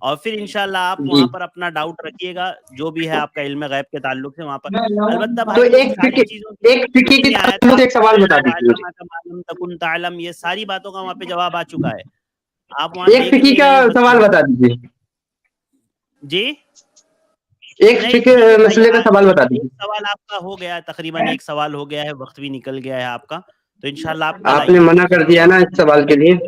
और फिर इंशाल्लाह आप वहां पर अपना डाउट रखिएगा, जो भी है आपका इल्म गैब के ताल्लुक से वहां पर। अलबत्ता भाई तो एक सवाल बता दीजिए। तकुन तालम, ये सारी बातों का वहां पे जवाब आ चुका है। आप वहां एक फिकी का सवाल बता दीजिए जी। एक फिकी मसले का सवाल बता दीजिए। सवाल आपका हो गया है, तकरीबन एक सवाल हो गया है, वक्त भी निकल गया है आपका, तो इंशाल्लाह आपने मना कर दिया ना इस सवाल के लिए।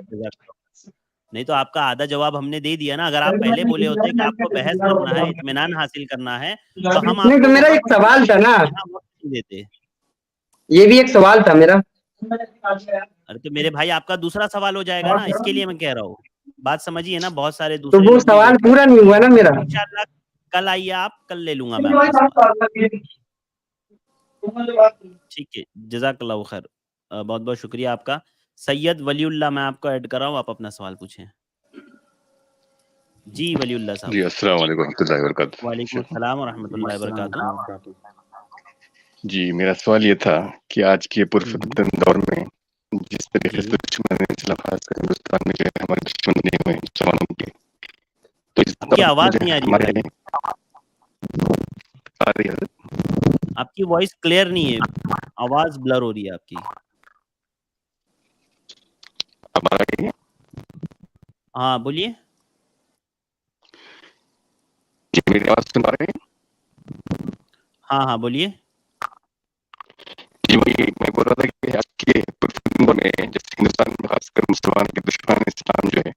नहीं तो आपका आधा जवाब हमने दे दिया ना। अगर आप पहले बोले होते कि आपको बहस करना है, इत्मीनान हासिल करना है, तो हम नहीं तो मेरा एक सवाल था ना, देते। ये भी एक सवाल था मेरा। अरे तो मेरे भाई आपका दूसरा सवाल हो जाएगा ना, इसके लिए मैं कह रहा हूँ, बात समझिए ना। बहुत सारे दूसरे तो वो सवाल पूरा नहीं हुआ ना मेरा। इंशाल्लाह कल आइए आप, कल ले लूंगा मैं। ठीक है, जज़ाकल्लाहु खैर, बहुत बहुत शुक्रिया आपका। सैयद वलीउल्लाह मैं आपको ऐड कर रहा हूँ, आप अपना सवाल पूछें। जी वलीउल्लाह साहब। जी अस्सलाम वालेकुम रहमतुल्लाहि व बरकातुहू। वालेकुम अस्सलाम व रहमतुल्लाहि व बरकातुहू। जी मेरा सवाल ये था कि आज के पुरफितन दौर में जिस तरीके से दुश्मन हिंदुस्तान में जो हमारे दुश्मन बने हुए हैं मुसलमानों के, तो इस आपकी आवाज नहीं आ रही है, आ रही है? आपकी वॉइस क्लियर नहीं है, आवाज ब्लर हो रही है आपकी। अब आ रही है? हाँ बोलिए। जी मेरी आवाज सुन पा रहे हैं? हाँ बोलिए। जी वही मैं बोल रहा था कि आज के पुरफितन दौर में जैसे हिंदुस्तान में खासकर मुसलमान के दुश्मन इस्लाम जो है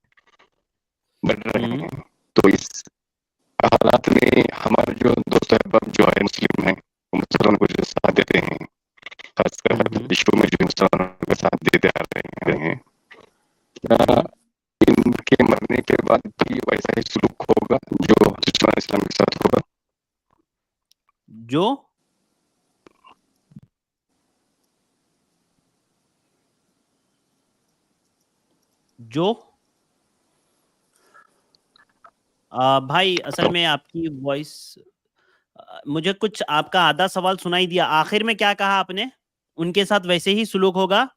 बढ़ रहे हैं, तो इस हालात में हमारे जो दोस्त अहबाब जो है मुस्लिम हैं, वो मुसलमानों को जो साथ देते हैं, खासकर विश्व में जो मुसलमानों का साथ देते आ रहे हैं, क्या इनके मरने के बाद भी वैसा ही सलूक होगा जो दुश्मन इस्लाम के साथ होगा? जो भाई असल में आपकी वॉइस, मुझे कुछ आपका आधा सवाल सुनाई दिया, आखिर में क्या कहा आपने? उनके साथ वैसे ही सुलूक होगा?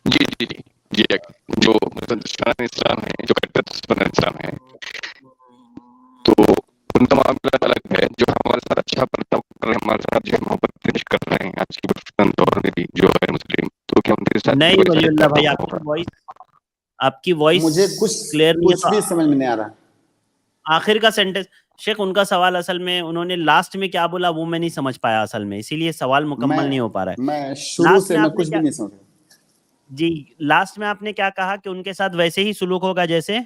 जी जी जी जी जो दुश्मन इस्लाम है, जो कट्टर दुश्मन इस्लाम है, तो उनका मामला अलग है। जो हमारे साथ अच्छा बर्ताव कर रहे हैं, हमारे साथ जो मोहब्बत पेश कर रहे हैं आज के पुरफितन दौर में भी जो है मुस्लिम, तो क्या उनके साथ नहीं वलीउल्लाह भाई, आपकी वॉइस मुझे कुछ क्लियर नहीं है, कुछ भी समझ में नहीं आ रहा। आखिर का सेंटेंस शेख, उनका सवाल असल में उन्होंने लास्ट में क्या बोला वो मैं नहीं समझ पाया असल में, इसीलिए सवाल मुकम्मल नहीं हो पा रहा है। मैं शुरू से मैं कुछ भी नहीं समझ। जी लास्ट में आपने क्या कहा कि उनके साथ वैसे ही सुलूक होगा जैसे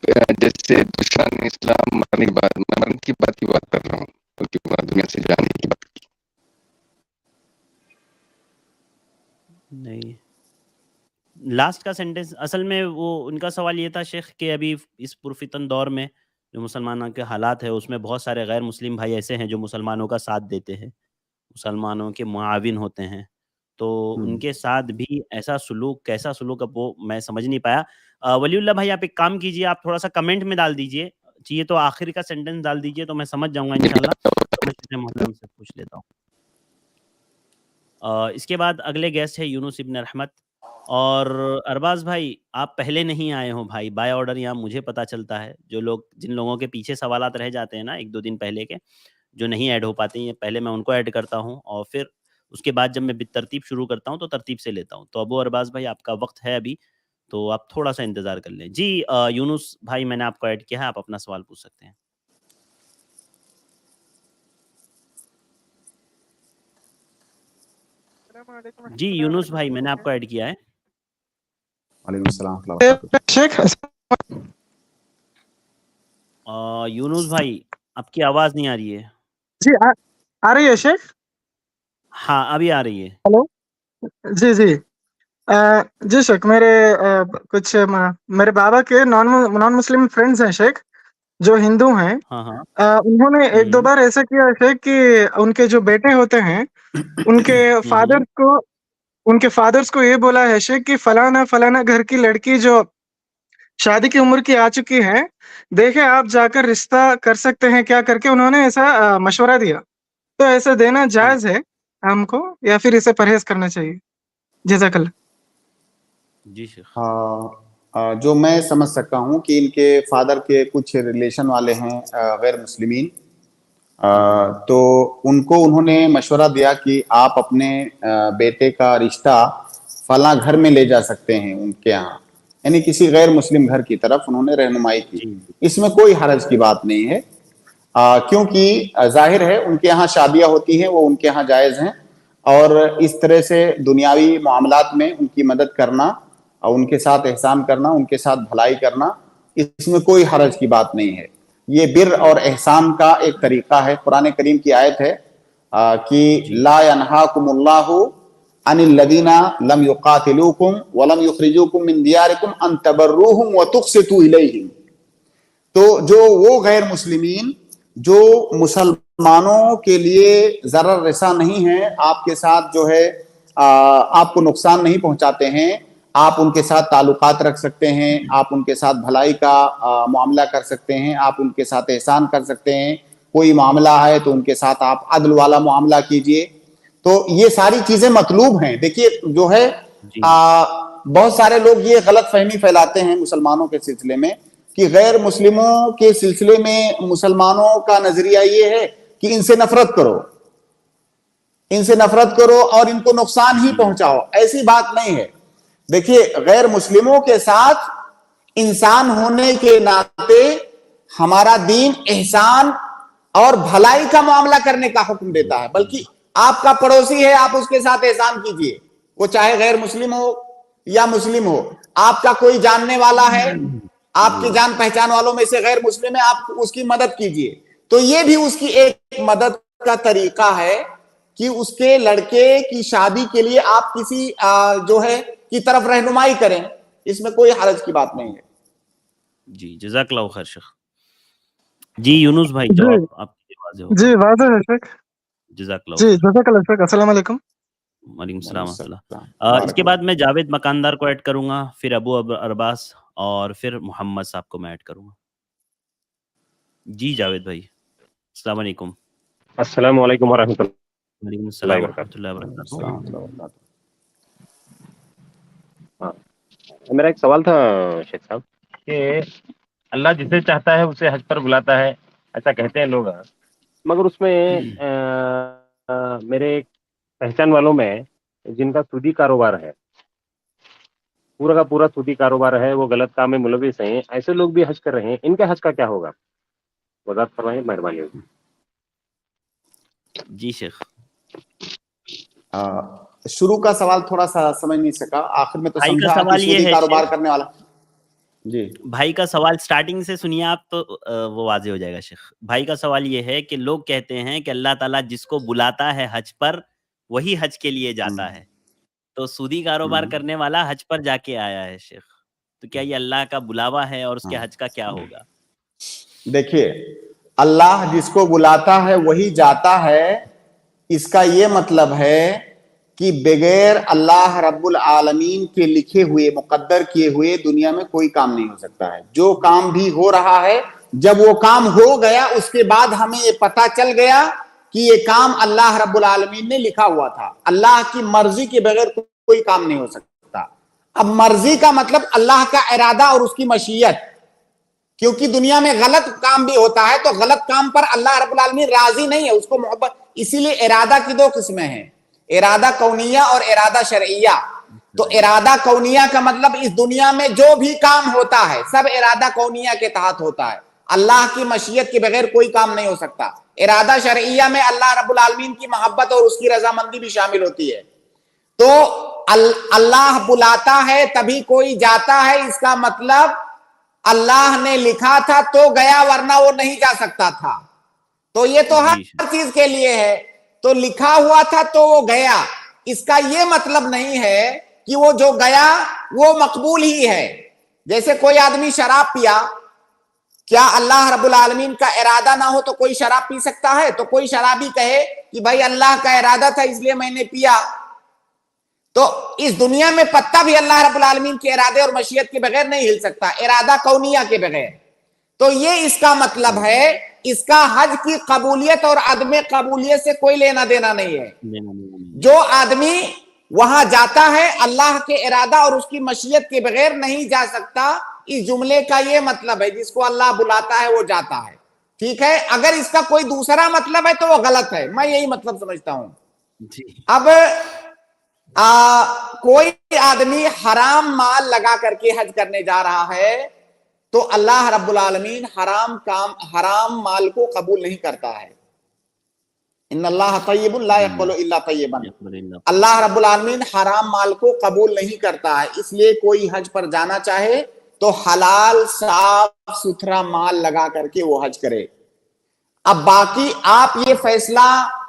दुश्मन इस्लाम मरने के बाद, मरने की बात की बात कर रहा हूँ, उनके बाद दुनिया से जाने की बात की नहीं। लास्ट का सेंटेंस असल में वो उनका सवाल ये था शेख कि अभी इस पुरफितन दौर में जो मुसलमानों के हालात है उसमें बहुत सारे गैर मुस्लिम भाई ऐसे हैं जो मुसलमानों का साथ देते हैं, मुसलमानों के मुआविन होते हैं, तो उनके साथ भी ऐसा सुलूक, कैसा सुलूक, अब वो मैं समझ नहीं पाया। वलीउल्लाह भाई आप एक काम कीजिए, आप थोड़ा सा कमेंट में डाल दीजिए, चाहिए तो आखिर का सेंटेंस डाल दीजिए तो मैं समझ जाऊंगा इंशाल्लाह। मैं छोटे मोहतरम से पूछ लेता हूँ। इसके बाद अगले गेस्ट है यूनुस इब्न रहमत। और अरबाज भाई आप पहले नहीं आए हो भाई, बाय ऑर्डर यहाँ मुझे पता चलता है। जो लोग, जिन लोगों के पीछे सवालात रह जाते हैं ना 1-2 दिन पहले के, जो नहीं ऐड हो पाते हैं, पहले मैं उनको ऐड करता हूँ और फिर उसके बाद जब मैं बितरतीब शुरू करता हूँ तो तरतीब से लेता हूँ। तो अबू अरबाज भाई आपका वक्त है अभी, तो आप थोड़ा सा इंतजार कर लें। जी यूनुस भाई मैंने आपको ऐड किया है, आप अपना सवाल पूछ सकते हैं। जी यूनुस भाई मैंने आपको ऐड किया है। वालेकुम सलाम। शेख यूनुस भाई आपकी आवाज नहीं आ रही है। जी आ रही है शेख? हाँ अभी आ रही है। हेलो जी जी जी शेख, कुछ मेरे बाबा के नॉन मुस्लिम फ्रेंड्स हैं शेख, जो हिंदू हैं। हाँ हाँ उन्होंने 1-2 बार ऐसा किया शेख कि उनके जो बेटे होते हैं उनके फादर्स को ये बोला है शेख कि फलाना घर की लड़की जो शादी की उम्र की आ चुकी है, देखे आप जाकर रिश्ता कर सकते हैं क्या, करके उन्होंने ऐसा मशवरा दिया। तो ऐसा देना जायज है हमको या फिर इसे परहेज करना चाहिए? जज़ाकल्लाह। जी शेख। जो मैं समझ सकता हूँ कि इनके फादर के कुछ रिलेशन वाले हैं गैर मुस्लिमीन, तो उनको उन्होंने मशवरा दिया कि आप अपने बेटे का रिश्ता फला घर में ले जा सकते हैं उनके यहाँ, यानी किसी गैर मुस्लिम घर की तरफ उन्होंने रहनुमाई की। इसमें कोई हरज की बात नहीं है, क्योंकि जाहिर है उनके यहाँ शादियां होती हैं, वो उनके यहाँ जायज़ हैं, और इस तरह से दुनियावी मामलात में उनकी मदद करना, उनके साथ एहसान करना, उनके साथ भलाई करना, इसमें कोई हरज की बात नहीं है। ये बिर और एहसान का एक तरीका है। कुरान करीम की आयत है कि ला यनहाकुमुल्लाहु अनिल लदीना लम युकातिलुकुम व लम युखरिजुकुम मिन दियारिकुम अन तबर्रुहुम व तुक़सितू इलैहिम। तो जो वो गैर मुस्लिमीन जो मुसलमानों के लिए ज़रर रसा नहीं है, आपके साथ जो है आपको नुकसान नहीं पहुंचाते हैं, आप उनके साथ ताल्लुकात रख सकते हैं, आप उनके साथ भलाई का मामला कर सकते हैं, आप उनके साथ एहसान कर सकते हैं। कोई मामला है तो उनके साथ आप अदल वाला मामला कीजिए। तो ये सारी चीजें मतलूब हैं। देखिए जो है बहुत सारे लोग ये गलत फहमी फैलाते हैं मुसलमानों के सिलसिले में कि गैर मुस्लिमों के सिलसिले में मुसलमानों का नजरिया ये है कि इनसे नफरत करो और इनको नुकसान ही पहुंचाओ। ऐसी बात नहीं है। देखिए गैर मुस्लिमों के साथ इंसान होने के नाते हमारा दीन एहसान और भलाई का मामला करने का हुक्म देता है। बल्कि आपका पड़ोसी है, आप उसके साथ एहसान कीजिए, वो चाहे गैर मुस्लिम हो या मुस्लिम हो। आपका कोई जानने वाला है, आपके जान पहचान वालों में से गैर मुस्लिम है, आप उसकी मदद कीजिए। तो ये भी उसकी एक मदद का तरीका है कि उसके लड़के की शादी के लिए आप किसी जो है की तरफ रहनुमाई करें। इसमें कोई हरज की बात नहीं है। जी जज़ाकल्लाहु खैर शेख। जी यूनुस भाई जवाब आपकी आवाज़ हो। जी वाज़ेह है शेख। जज़ाकल्लाहु जी जज़ाकल्लाह शेख। अस्सलाम वालेकुम। वालेकुम सलाम। इसके बाद मैं जावेद मकानदार को ऐड करूंगा, फिर अबू अरबास और फिर मोहम्मद साहब को मैं ऐड करूंगा। जी जावेद भाई अस्सलाम वालेकुम। अस्सलाम वालेकुम वरहमतुल्लाह। वालेकुम सलाम वरहमतुल्लाहि वबरकातुहू। हाँ, मेरा एक सवाल था शेख साहब कि अल्लाह जिसे चाहता है उसे हज पर बुलाता है, ऐसा कहते हैं लोग, मगर उसमें मेरे पहचान वालों में जिनका सूदी कारोबार है, पूरा का पूरा सूदी कारोबार है, वो गलत काम में मुलविस हैं, ऐसे लोग भी हज कर रहे हैं, इनके हज का क्या होगा? वज़ाहत फरमाइए, मेहरबानी होगी। जी शेख। शुरू का सवाल थोड़ा सा समझ नहीं सका, आखिर में तो भाई समझा का सवाल कि ये सूदी है कारोबार करने वाला। जी भाई का सवाल स्टार्टिंग से सुनिए आप तो वो वाज़ेह हो जाएगा शेख। भाई का सवाल ये है कि लोग कहते हैं कि अल्लाह ताला जिसको बुलाता है हज पर वही हज के लिए जाता है, तो सूदी कारोबार करने वाला हज पर जाके आया है शेख, तो क्या ये अल्लाह का बुलावा है और उसके हज का क्या होगा? देखिए अल्लाह जिसको बुलाता है वही जाता है, इसका ये मतलब है कि बगैर अल्लाह रब्बुल आलमीन के लिखे हुए मुकद्दर किए हुए दुनिया में कोई काम नहीं हो सकता है। जो काम भी हो रहा है, जब वो काम हो गया उसके बाद हमें ये पता चल गया कि ये काम अल्लाह रब्बुल आलमीन ने लिखा हुआ था। अल्लाह की मर्जी के बगैर कोई काम नहीं हो सकता। अब मर्जी का मतलब अल्लाह का इरादा और उसकी मशीयत, क्योंकि दुनिया में गलत काम भी होता है तो गलत काम पर अल्लाह रब्बुल आलमीन राजी नहीं है, उसको मोहब्बत। इसीलिए इरादा की दो किस्में हैं, इरादा कौनिया और इरादा शरइया। तो इरादा कौनिया का मतलब इस दुनिया में जो भी काम होता है सब इरादा कौनिया के तहत होता है। अल्लाह की मशीयत के बगैर कोई काम नहीं हो सकता। इरादा शरइया में अल्लाह रब्बुल आलमीन की मोहब्बत और उसकी रजामंदी भी शामिल होती है। तो अल्लाह बुलाता है तभी कोई जाता है, इसका मतलब अल्लाह ने लिखा था तो गया, वरना वो नहीं जा सकता था। तो ये तो हर चीज के लिए है, तो लिखा हुआ था तो वो गया। इसका ये मतलब नहीं है कि वो जो गया वो मकबूल ही है। जैसे कोई आदमी शराब पिया, क्या अल्लाह रब्बुल आलमीन का इरादा ना हो तो कोई शराब पी सकता है? तो कोई शराबी कहे कि भाई अल्लाह का इरादा था इसलिए मैंने पिया। तो इस दुनिया में पत्ता भी अल्लाह रब्बुल आलमीन के इरादे और मशीयत के बगैर नहीं हिल सकता, इरादा कौनिया के बगैर। तो ये इसका मतलब है, इसका हज की कबूलियत और अदम कबूलियत से कोई लेना देना नहीं है। जो आदमी वहां जाता है अल्लाह के इरादा और उसकी मशीयत के बगैर नहीं जा सकता, इस जुमले का ये मतलब है। जिसको अल्लाह बुलाता है वो जाता है, ठीक है। अगर इसका कोई दूसरा मतलब है तो वो गलत है, मैं यही मतलब समझता हूं। अब कोई आदमी हराम माल लगा करके हज करने जा रहा है तो अल्लाह रब्बुल आलमीन हराम माल को कबूल नहीं करता है। इन्नल्लाह तय्यबुन ला यक़बलु इल्ला तय्यबन। अल्लाह रब्बुल आलमीन हराम माल को कबूल नहीं करता है। इसलिए कोई हज पर जाना चाहे तो हलाल साफ सुथरा माल लगा करके वो हज करे। अब बाकी आप ये फैसला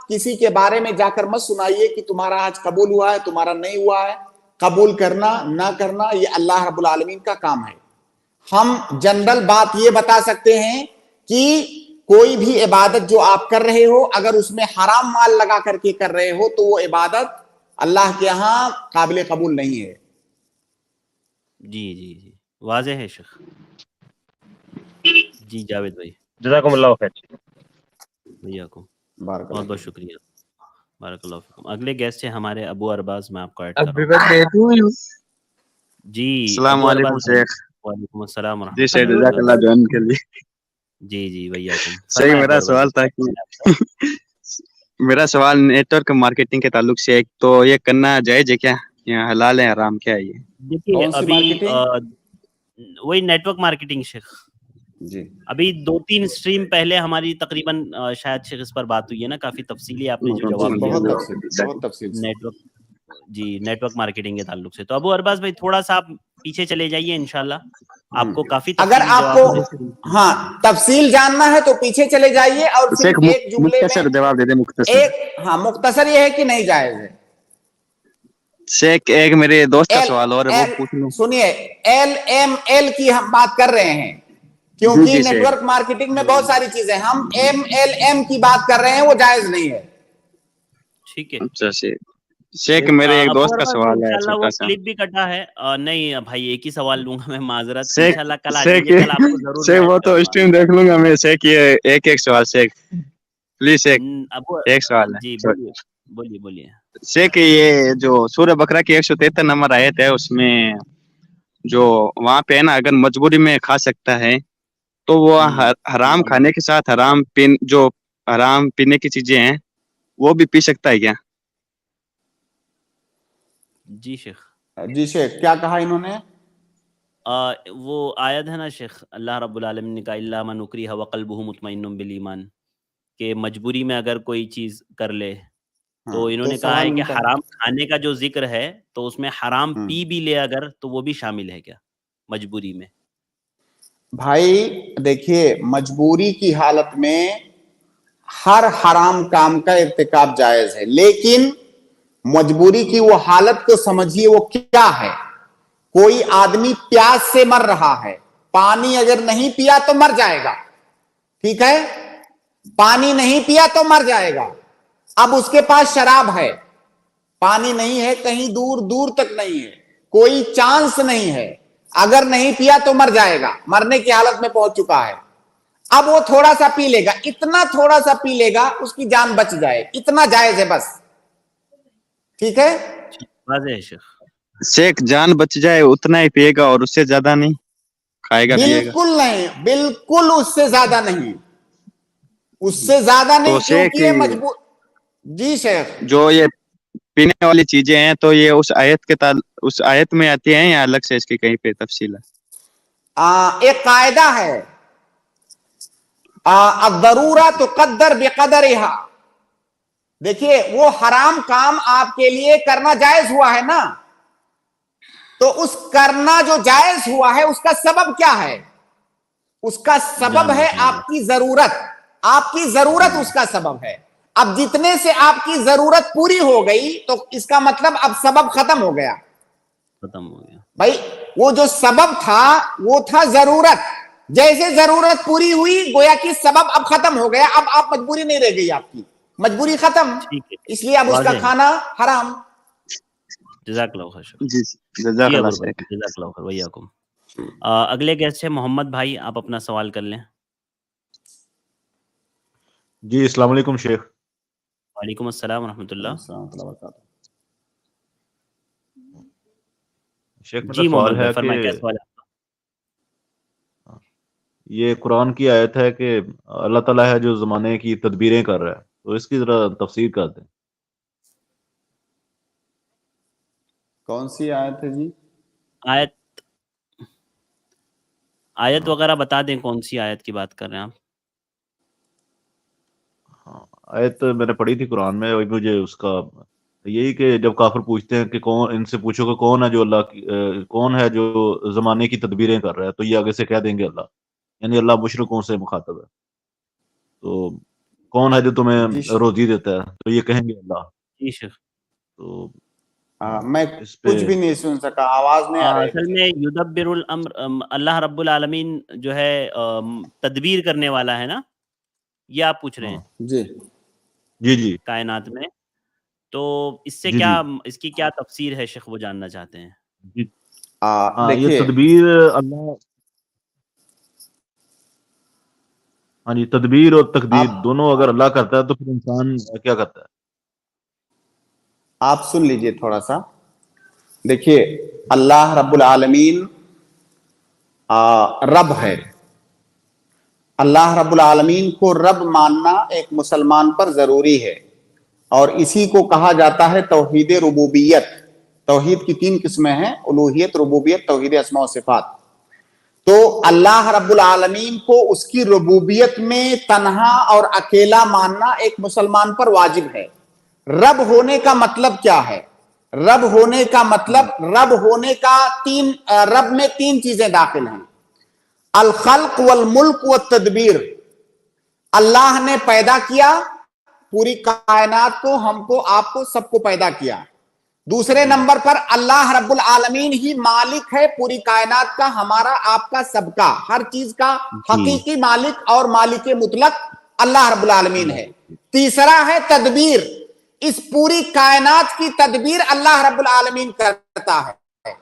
किसी के बारे में जाकर मत सुनाइए कि तुम्हारा हज कबूल हुआ है, तुम्हारा नहीं हुआ है। कबूल करना ना करना ये अल्लाह रब्बुल आलमीन का काम है। हम जनरल बात ये बता सकते हैं कि कोई भी इबादत जो आप कर रहे हो, अगर उसमें हराम माल लगा करके कर रहे हो तो वो इबादत अल्लाह के यहाँ काबिल कबूल नहीं है। जी जी जी, वाज़ेह है शेख। जी जावेद भाई, जज़ाकुमुल्लाह खैर। भैया को बहुत बहुत शुक्रिया, बारकल्लाहु फीकुम। अगले गेस्ट है हमारे अबू अरबाज, मैं आपको ऐड कर रहा हूं। जी अस्सलाम वालेकुम शेख। वालेकुम अस्सलाम जी शेख, जज़ाकल्लाह ज्वाइन के लिए। जी जी भैया सही, मेरा सवाल था कि मेरा सवाल नेटवर्क मार्केटिंग के ताल्लुक से, एक तो ये करना जायज है क्या, या हलाल है हराम, क्या है ये? देखिए अभी वही नेटवर्क मार्केटिंग शेख जी, अभी 2-3 स्ट्रीम पहले हमारी तकरीबन शायद शेख इस पर बात हुई है ना, काफी तफसीली आपने जो जवाब दिया बहुत तफसील नेटवर्क मार्केटिंग के ताल्लुक से। तो अबू अरबाज भाई थोड़ा सा आप पीछे चले जाइए, इंशाल्लाह आपको काफी अगर आपको हाँ तफसील जानना है तो पीछे चले जाइए और सिर्फ एक जुमले में जवाब दे दे मुख्तसर। हाँ मुख्तसर ये है कि नहीं जायज है शेख। एक मेरे दोस्त का सवाल और वो पूछ लूं। सुनिए, LML की हम बात कर रहे हैं, क्योंकि नेटवर्क मार्केटिंग में बहुत सारी चीजें, हम MLM की बात कर रहे हैं, वो जायज नहीं है। ठीक है। अच्छा शेख मेरे एक दोस्त का सवाल है, छोटा सा। क्लिप भी कटा है। नहीं भाई, एक ही सवाल लूंगा मैं, माजरत। इंशाल्लाह कल आ जाएंगे, कल आपको जरूर शेख वो तो स्ट्रीम देख लूंगा मैं। शेख ये एक सवाल शेख, प्लीज शेख, एक सवाल है। जी बोलिए शेख। ये जो सूरह बकरा की 173 नंबर आयत है, उसमें जो वहाँ पे है ना, अगर मजबूरी में खा सकता है तो वो हराम खाने के साथ हराम पीने की चीजें हैं वो भी पी सकता है क्या? जी शेख क्या कहा इन्होंने? वो आयत है ना शेख, अल्लाह रब्बुल आलमीन ने कहा इल्ला मन उकरिहा व क़ल्बुहु मुतमइन्नुन बिल ईमान, के मजबूरी में अगर कोई चीज कर ले तो इन्होंने कहा है कि हराम खाने का जो जिक्र है तो उसमें हराम पी भी ले अगर, तो वो भी शामिल है क्या मजबूरी में? भाई देखिए, मजबूरी की हालत में हर हराम काम का इर्तिकाब जायज है, लेकिन मजबूरी की वो हालत को समझिए वो क्या है। कोई आदमी प्यास से मर रहा है, पानी अगर नहीं पिया तो मर जाएगा, ठीक है, पानी नहीं पिया तो मर जाएगा। अब उसके पास शराब है, पानी नहीं है, कहीं दूर दूर तक नहीं है, कोई चांस नहीं है, अगर नहीं पिया तो मर जाएगा, मरने की हालत में पहुंच चुका है। अब वो थोड़ा सा पी लेगा, इतना थोड़ा सा पी लेगा, उसकी जान बच जाए, इतना जायज है बस। ठीक है शेख, जान बच जाए उतना ही पिएगा और उससे ज्यादा नहीं खाएगा पिएगा? बिल्कुल नहीं, बिल्कुल उससे ज्यादा नहीं, उससे ज्यादा नहीं, तो शेख क्योंकि ये मजबूर। जी शेख, जो ये पीने वाली चीजें हैं तो ये उस आयत में आती हैं या अलग से इसकी कहीं पे तफसील है? एक कायदा है, अद-दरूरा तुक़द्दर बिक़दरिहा। देखिए, वो हराम काम आपके लिए करना जायज हुआ है ना, तो उस करना जो जायज हुआ है उसका सबब क्या है? उसका सबब है आपकी जरूरत, आपकी जरूरत उसका सबब है। अब जितने से आपकी जरूरत पूरी हो गई तो इसका मतलब अब सबब खत्म हो गया, खत्म हो गया भाई। वो जो सबब था वो था जरूरत, जैसे जरूरत पूरी हुई गोया कि सबब अब खत्म हो गया, अब आप मजबूरी नहीं रह गई, आपकी मजबूरी खत्म, इसलिए अब उसका खाना हराम। जज़ाकल्लाह खैर। जी जज़ाकल्लाह खैर वय्याकुम। अगले गेस्ट है मोहम्मद भाई, आप अपना सवाल कर लें। जी अस्सलाम वालेकुम शेख। वालेकुम अस्सलाम रहमतुल्लाह। शेख मेरा जी सवाल मोहम्मद है भाई फरमाइए, क्या कि सवाल है आपका? ये कुरान की आयत है कि अल्लाह ताला है जो ज़माने की तदबीरें कर रहा है, तो इसकी जरा तफसीर कर दें। कौन सी आयत है जी? आयत वगैरह बता दें, कौन सी आयत की बात कर रहे हैं आप? आयत मैंने पढ़ी थी कुरान में, वही मुझे उसका यही कि जब काफिर पूछते हैं कि कौन, इनसे पूछो कि कौन है जो अल्लाह की कौन है जो जमाने की तदबीरें कर रहा है, तो ये आगे से कह देंगे अल्लाह, यानी अल्लाह मुशरिकों से मुखातब है। तो कौन है जो तुम्हें रोजी देता है, तो ये कहेंगे अल्लाह। तो मैं कुछ भी नहीं सुन सका, आवाज नहीं आ रही। असल में युदब्बिरुल अम्र, अल्लाह रब्बुल आलमीन जो है तदबीर करने वाला है ना, ये आप पूछ रहे हैं? जी जी जी कायनात में, तो इससे जी क्या, जी इसकी क्या तफसीर है शेख, वो जानना चाहते हैं। जी हाँ, ये देखिए, तदबीर अल्लाह, हाँ जी, तदबीर और तकदीर दोनों अगर अल्लाह करता है तो फिर इंसान क्या करता है? आप सुन लीजिए थोड़ा सा। देखिए, अल्लाह रब्बुल आलमीन रब है। अल्लाह रब्बुल आलमीन को रब मानना एक मुसलमान पर जरूरी है, और इसी को कहा जाता है तौहीद रुबूबियत। तौहीद की 3 किस्में हैं, उलूहियत, रुबूबियत, तौहीद अस्मा व सिफात। तो अल्लाह रब्बुल आलमीन को उसकी रुबूबियत में तन्हा और अकेला मानना एक मुसलमान पर वाजिब है। रब होने का मतलब क्या है? रब होने का मतलब, रब होने का रब में 3 चीजें दाखिल हैं, अल खल्क वल मुल्क व तदबीर। अल्लाह ने पैदा किया पूरी कायनात को, हमको, आपको, सबको पैदा किया। दूसरे नंबर पर अल्लाह रब्बुल आलमीन ही मालिक है पूरी कायनात का, हमारा, आपका, सबका, हर चीज का हकीकी मालिक और मालिक मुतलक अल्लाह रब्बुल आलमीन है। तीसरा है तदबीर, इस पूरी कायनात की तदबीर अल्लाह रब्बुल आलमीन करता है।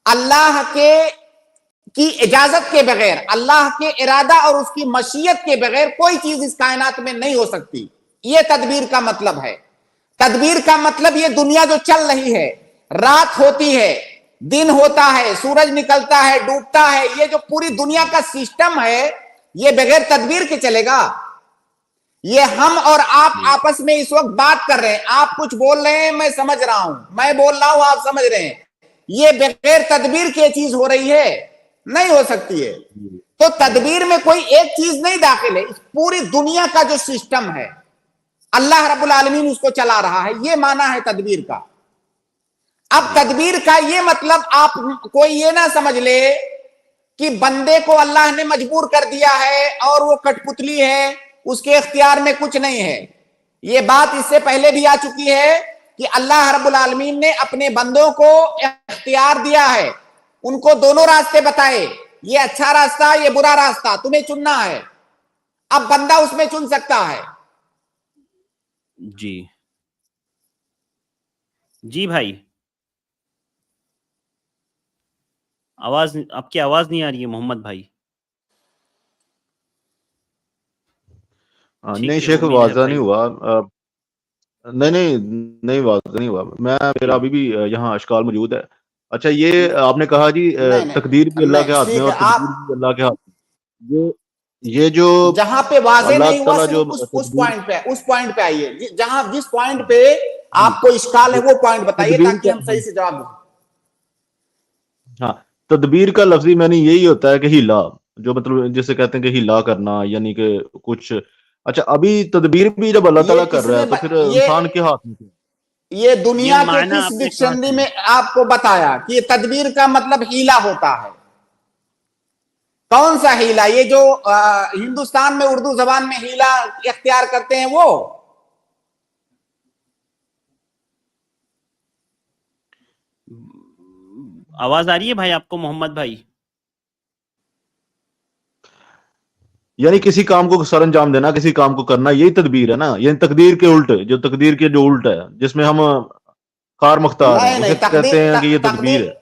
अल्लाह की इजाजत के बगैर, अल्लाह के इरादा और उसकी मशीयत के बगैर कोई चीज इस कायनात में नहीं हो सकती। ये तदबीर का मतलब है। तदबीर का मतलब ये दुनिया जो चल रही है, रात होती है, दिन होता है, सूरज निकलता है, डूबता है, ये जो पूरी दुनिया का सिस्टम है, ये बगैर तदबीर के चलेगा? ये हम और आप आपस में इस वक्त बात कर रहे हैं, आप कुछ बोल रहे हैं, मैं समझ रहा हूं, मैं बोल रहा हूं, आप समझ रहे हैं, ये बगैर तदबीर की चीज हो रही है? नहीं हो सकती है। तो तदबीर में कोई एक चीज नहीं दाखिल है, इस पूरी दुनिया का जो सिस्टम है अल्लाह रब्बुल आलमीन उसको चला रहा है, ये माना है तदबीर का। अब तदबीर का ये मतलब आप कोई ये ना समझ ले कि बंदे को अल्लाह ने मजबूर कर दिया है और वो कठपुतली है, उसके इख्तियार में कुछ नहीं है। ये बात इससे पहले भी आ चुकी है कि अल्लाह रब्बुल आलमीन ने अपने बंदों को इख्तियार दिया है, उनको दोनों रास्ते बताए, ये अच्छा रास्ता, ये बुरा रास्ता, तुम्हें चुनना है। अब बंदा उसमें चुन सकता है। जी, जी भाई, आवाज, आपकी आवाज नहीं आ रही है मोहम्मद भाई। ठीक नहीं है, शेख उम्मीद है वाजा नहीं भाई। हुआ। नहीं नहीं नहीं, वाजा नहीं हुआ। मेरा अभी भी यहाँ अशकाल मौजूद है। अच्छा, ये आपने कहा जी नहीं नहीं तकदीर भी अल्लाह नहीं के हाथ में ठीक और है। तदबीर आप भी अल्लाह के हाथ में। ये जो जहां पे वाजे अल्लाह नहीं हुआ ताला जो सिर्फ उस तदबीर, पॉइंट पे, उस पॉइंट पे आइए जहां जिस पॉइंट पे जी, आपको इश्काल है वो पॉइंट बताइए तदबीर ताकि का, हम सही से जवाब दें। हाँ, तदबीर का लफ्जी मैंने यही होता है कि हिला, जो मतलब जिसे कहते हैं कि हिला करना, यानी कि कुछ। अच्छा, अभी तदबीर भी जब अल्लाह ताला कर रहा है तो फिर इंसान के हाथ में क्यों? ये ये दुनिया के मायना किस आपने कहा डिक्शनरी था। में आपको बताया कि ये तदबीर का मतलब हीला होता है? कौन सा हीला? ये जो हिंदुस्तान में उर्दू जबान में हीला इख्तियार करते हैं वो? आवाज आ रही है भाई आपको मोहम्मद भाई? यानी किसी काम को सर अंजाम देना, किसी काम को करना, यही तदबीर है ना। ये तकदीर के उल्ट, जो तकदीर के जो उल्ट है, जिसमें हम कार मुख्तार हैं, नहीं उसे नहीं, कहते हैं कि ये तदबीर है।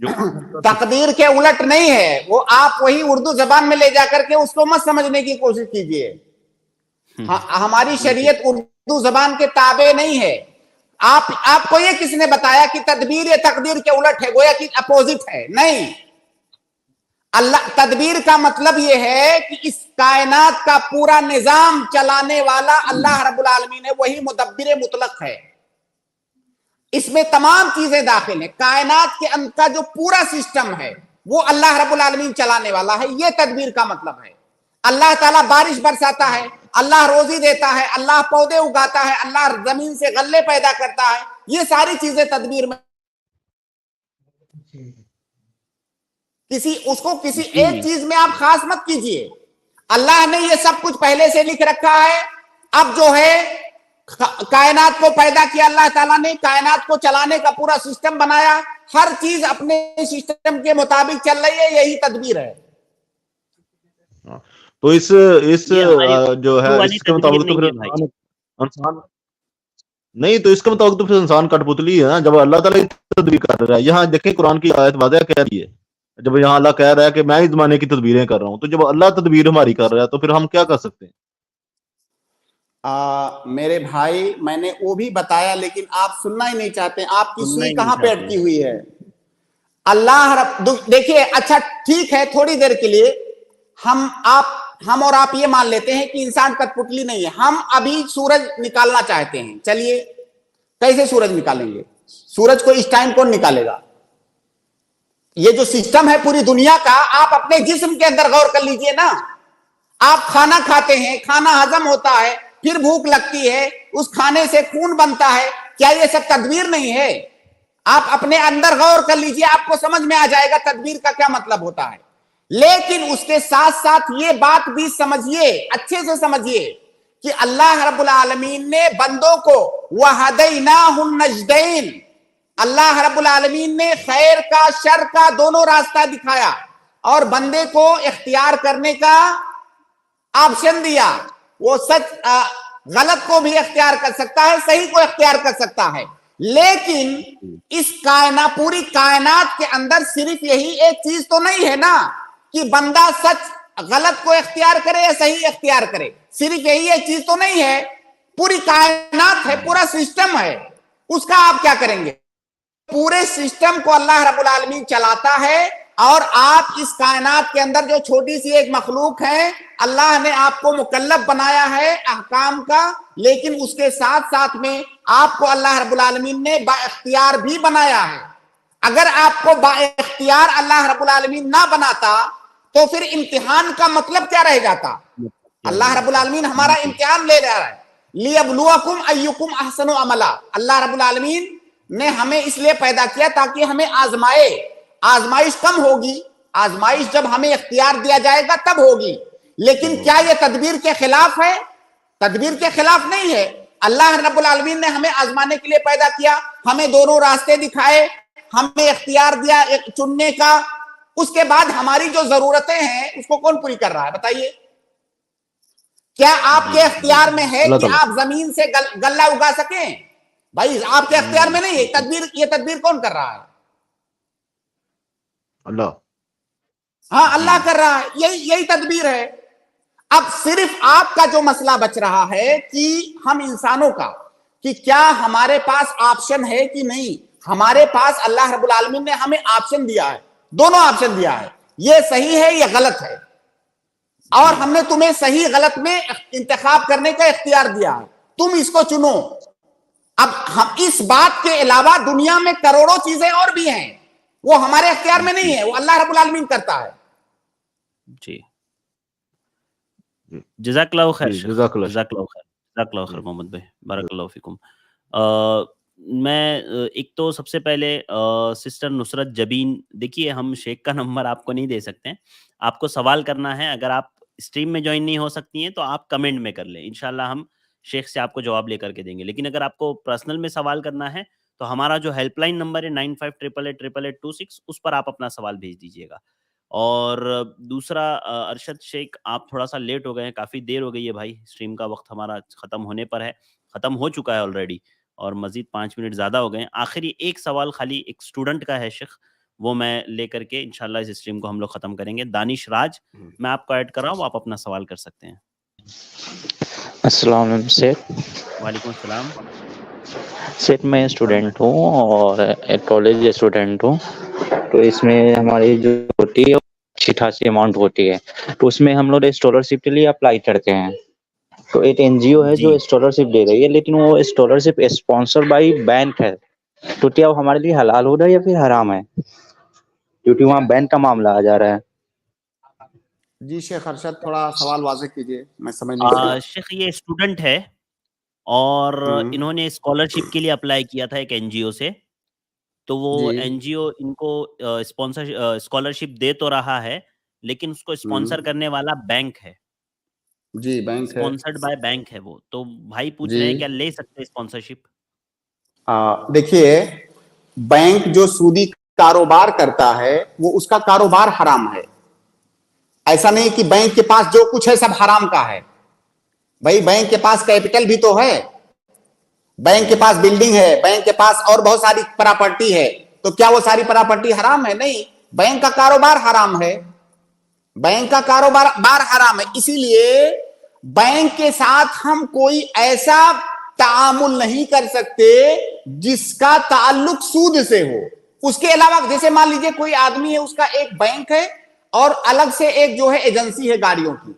जो तकदीर के उलट नहीं है वो। आप वही उर्दू जबान में ले जाकर के उसको मत समझने की कोशिश कीजिए। हमारी शरीयत उर्दू जबान के ताबे नहीं है। आपको ये किसने बताया कि तदबीर ये तकदीर के उलट है, गोया कि अपोजिट है? नहीं, अल्लाह तदबीर का मतलब ये है कि इस कायनात का पूरा निजाम चलाने वाला अल्लाह रब्बुल आलमीन है, वही मुदब्बिर मुतलक है। इसमें तमाम चीजें दाखिल हैं। कायनात के अंदर का जो पूरा सिस्टम है वो अल्लाह रब्बुल आलमीन चलाने वाला है। ये तदबीर का मतलब है। अल्लाह ताला बारिश बरसाता है, अल्लाह रोजी देता है, अल्लाह पौधे उगाता है, अल्लाह जमीन से गल्ले पैदा करता है। ये सारी चीजें तदबीर में, किसी एक चीज में आप खास मत कीजिए। अल्लाह ने ये सब कुछ पहले से लिख रखा है। अब जो है कायनात को पैदा किया अल्लाह ताला ने, कायनात को चलाने का पूरा सिस्टम बनाया, हर चीज अपने सिस्टम के मुताबिक चल रही है। यही तदबीर है। तो इस जो है इसके मुताबिक तो फिर इंसान नहीं, तो इसके मुताबिक तो फिर इंसान कठपुतली है ना, जब अल्लाह ताला की तदबीर कर रहा है। यहाँ देखें कुरान की आयत वाज़ह कह रही है, जब यहाँ अल्लाह कह रहा है कि मैं इस जमाने की तदबीरें कर रहा हूँ, तो जब अल्लाह तदबीर हमारी कर रहा है तो फिर हम क्या कर सकते हैं? मेरे भाई, मैंने वो भी बताया लेकिन आप सुनना ही नहीं चाहते। आपकी सुई कहाँ पे अटकी हुई है? देखिए, अच्छा ठीक है, थोड़ी देर के लिए हम और आप ये मान लेते हैं कि इंसान कठपुतली नहीं है। हम अभी सूरज निकालना चाहते हैं, चलिए कैसे सूरज निकालेंगे? सूरज को इस टाइम कौन निकालेगा? ये जो सिस्टम है पूरी दुनिया का, आप अपने जिस्म के अंदर गौर कर लीजिए ना। आप खाना खाते हैं, खाना हजम होता है, फिर भूख लगती है, उस खाने से खून बनता है। क्या ये सब तदबीर नहीं है? आप अपने अंदर गौर कर लीजिए, आपको समझ में आ जाएगा तदबीर का क्या मतलब होता है। लेकिन उसके साथ साथ ये बात भी समझिए, अच्छे से समझिए कि अल्लाह रब्बुल आलमीन ने बंदों को वहदैनाहुन नजदैन, अल्लाह रब्बुल आलमीन ने खैर का शर का दोनों रास्ता दिखाया और बंदे को इख्तियार करने का ऑप्शन दिया। वो गलत को भी इख्तियार कर सकता है, सही को इख्तियार कर सकता है। लेकिन इस पूरी कायनात के अंदर सिर्फ यही एक चीज तो नहीं है ना कि बंदा सच गलत को इख्तियार करे या सही इख्तियार करे। सिर्फ यही एक चीज तो नहीं है, पूरी कायनात है, पूरा सिस्टम है। उसका आप क्या करेंगे? पूरे सिस्टम को अल्लाह रब्बुल आलमीन चलाता है और आप इस कायनात के अंदर जो छोटी सी एक मखलूक है, अल्लाह ने आपको मुकल्लफ बनाया है अहकाम का, लेकिन उसके साथ साथ में आपको अल्लाह रब्बुल आलमीन ने बाइख्तियार भी बनाया है। अगर आपको बाइख्तियार अल्लाह रब्बुल आलमीन ना बनाता तो फिर इम्तिहान का मतलब क्या रह जाता? अल्लाह रब्बुल आलमीन हमारा इम्तिहान ले रहा है, लियब्लुवकुम अय्युकुम अहसनु अमला। अल्लाह रब्बुल आलमीन ने हमें इसलिए पैदा किया ताकि हमें आजमाए। आजमाइश कम होगी, आजमाइश जब हमें इख्तियार दिया जाएगा तब होगी। लेकिन क्या यह तदबीर के खिलाफ है? तदबीर के खिलाफ नहीं है। अल्लाह रब्बुल आलमीन ने हमें आजमाने के लिए पैदा किया, हमें दोनों रास्ते दिखाए, हमें इख्तियार दिया एक चुनने का। उसके बाद हमारी जो जरूरतें हैं उसको कौन पूरी कर रहा है बताइए? क्या आपके इख्तियार में है कि आप जमीन से गल्ला उगा सकें? भाई आपके अख्तियार में नहीं है तदबीर, ये तदबीर कौन कर रहा है? अल्लाह। हाँ, अल्लाह कर रहा है, यही तदबीर है। अब सिर्फ आपका जो मसला बच रहा है कि हम इंसानों का, कि क्या हमारे पास ऑप्शन है कि नहीं। हमारे पास अल्लाह रब्बुल आलमीन ने हमें ऑप्शन दिया है, दोनों ऑप्शन दिया है, ये सही है या गलत है, और हमने तुम्हें सही गलत में इंतखाब करने का इख्तियार दिया है, तुम इसको चुनो। अब हम इस बात के अलावा दुनिया में करोड़ों चीजें और भी हैं, वो हमारे इख्तियार में नहीं है, वो अल्लाह रब्बुल आलमीन करता है। जी, जज़ाकल्लाहु खैर, जज़ाकल्लाह जज़ाकल्लाहु खैर मोहम्मद भाई, बारकल्लाहु फिकुम। मैं एक तो सबसे पहले सिस्टर नुसरत जबीन, देखिए हम शेख का नंबर आपको नहीं दे सकते हैं, आपको सवाल करना है, अगर आप स्ट्रीम में ज्वाइन नहीं हो सकती हैं तो आप कमेंट में कर लें, इंशाल्लाह हम शेख से आपको जवाब लेकर के देंगे। लेकिन अगर आपको पर्सनल में सवाल करना है तो हमारा जो हेल्पलाइन नंबर है 95888886, उस पर आप अपना सवाल भेज दीजिएगा। और दूसरा अरशद शेख, आप थोड़ा सा लेट हो गए हैं, काफ़ी देर हो गई है भाई, स्ट्रीम का वक्त हमारा ख़त्म होने पर है, ख़त्म हो चुका है ऑलरेडी, और मज़ीद 5 मिनट ज़्यादा हो गए हैं। आखिरी एक सवाल खाली एक स्टूडेंट का है शेख, वो मैं लेकर के इंशाल्लाह इस स्ट्रीम को हम लोग ख़त्म करेंगे। दानिश राज, मैं आपको ऐड कर रहा हूँ, आप अपना सवाल कर सकते हैं। अस्सलाम वालेकुम सेठ। वालेकुम सलाम। सेठ मैं स्टूडेंट हूँ और एक कॉलेज स्टूडेंट हूँ, तो इसमें हमारी जो होती है अच्छी खासी अमाउंट होती है, तो उसमें हम लोग स्कॉलरशिप के लिए अप्लाई करते हैं। तो एक एनजीओ है जो स्कॉलरशिप दे रही है, लेकिन वो स्कॉलरशिप स्पॉन्सर बाय बैंक है, तो क्या वो हमारे लिए हलाल हो रहा है या फिर हराम है, क्योंकि वहाँ बैंक का मामला आ जा रहा है। जी शेख अरशद, थोड़ा सवाल वाज़ेह कीजिए, मैं समझ नहीं सका। शेख ये स्टूडेंट है और इन्होंने स्कॉलरशिप के लिए अप्लाई किया था एक एनजीओ से, तो वो एनजीओ इनको स्कॉलरशिप दे तो रहा है, लेकिन उसको स्पॉन्सर करने वाला बैंक है। जी, बैंक है, स्पॉन्सर्ड बाय बैंक है वो, तो भाई पूछ रहे हैं क्या ले सकते हैं स्पॉन्सरशिप? देखिए, बैंक जो सूदी कारोबार करता है वो उसका कारोबार हराम है। ऐसा नहीं कि बैंक के पास जो कुछ है सब हराम का है। भाई बैंक के पास कैपिटल भी तो है, बैंक के पास बिल्डिंग है, बैंक के पास और बहुत सारी प्रॉपर्टी है, तो क्या वो सारी प्रॉपर्टी हराम है? नहीं, बैंक का कारोबार हराम है, बैंक का कारोबार हराम है। इसीलिए बैंक के साथ हम कोई ऐसा तामुल नहीं कर सकते जिसका ताल्लुक सूद से हो। उसके अलावा जैसे मान लीजिए कोई आदमी है, उसका एक बैंक है और अलग से एक जो है एजेंसी है गाड़ियों की,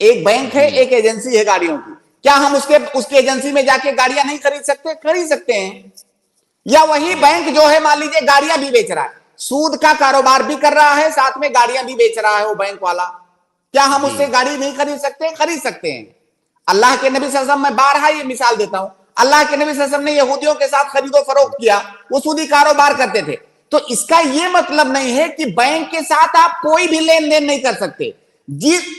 एक बैंक है एक एजेंसी है गाड़ियों की, क्या हम उसके एजेंसी में जाके गाड़ियां नहीं खरीद सकते? खरीद सकते हैं। या वही बैंक जो है मान लीजिए गाड़ियां भी बेच रहा है, सूद का कारोबार भी कर रहा है, साथ में गाड़ियां भी बेच रहा है वो बैंक वाला, क्या हम उससे गाड़ी नहीं खरीद सकते? खरीद सकते हैं। अल्लाह के नबी सल्लल्लाहु अलैहि वसल्लम, मैं बारहा ये मिसाल देता हूं, अल्लाह के नबी सल्लल्लाहु अलैहि वसल्लम ने यहूदियों के साथ खरीदो फरोख्त किया, वो सूदी कारोबार करते थे। तो इसका यह मतलब नहीं है कि बैंक के साथ आप कोई भी लेन देन नहीं कर सकते,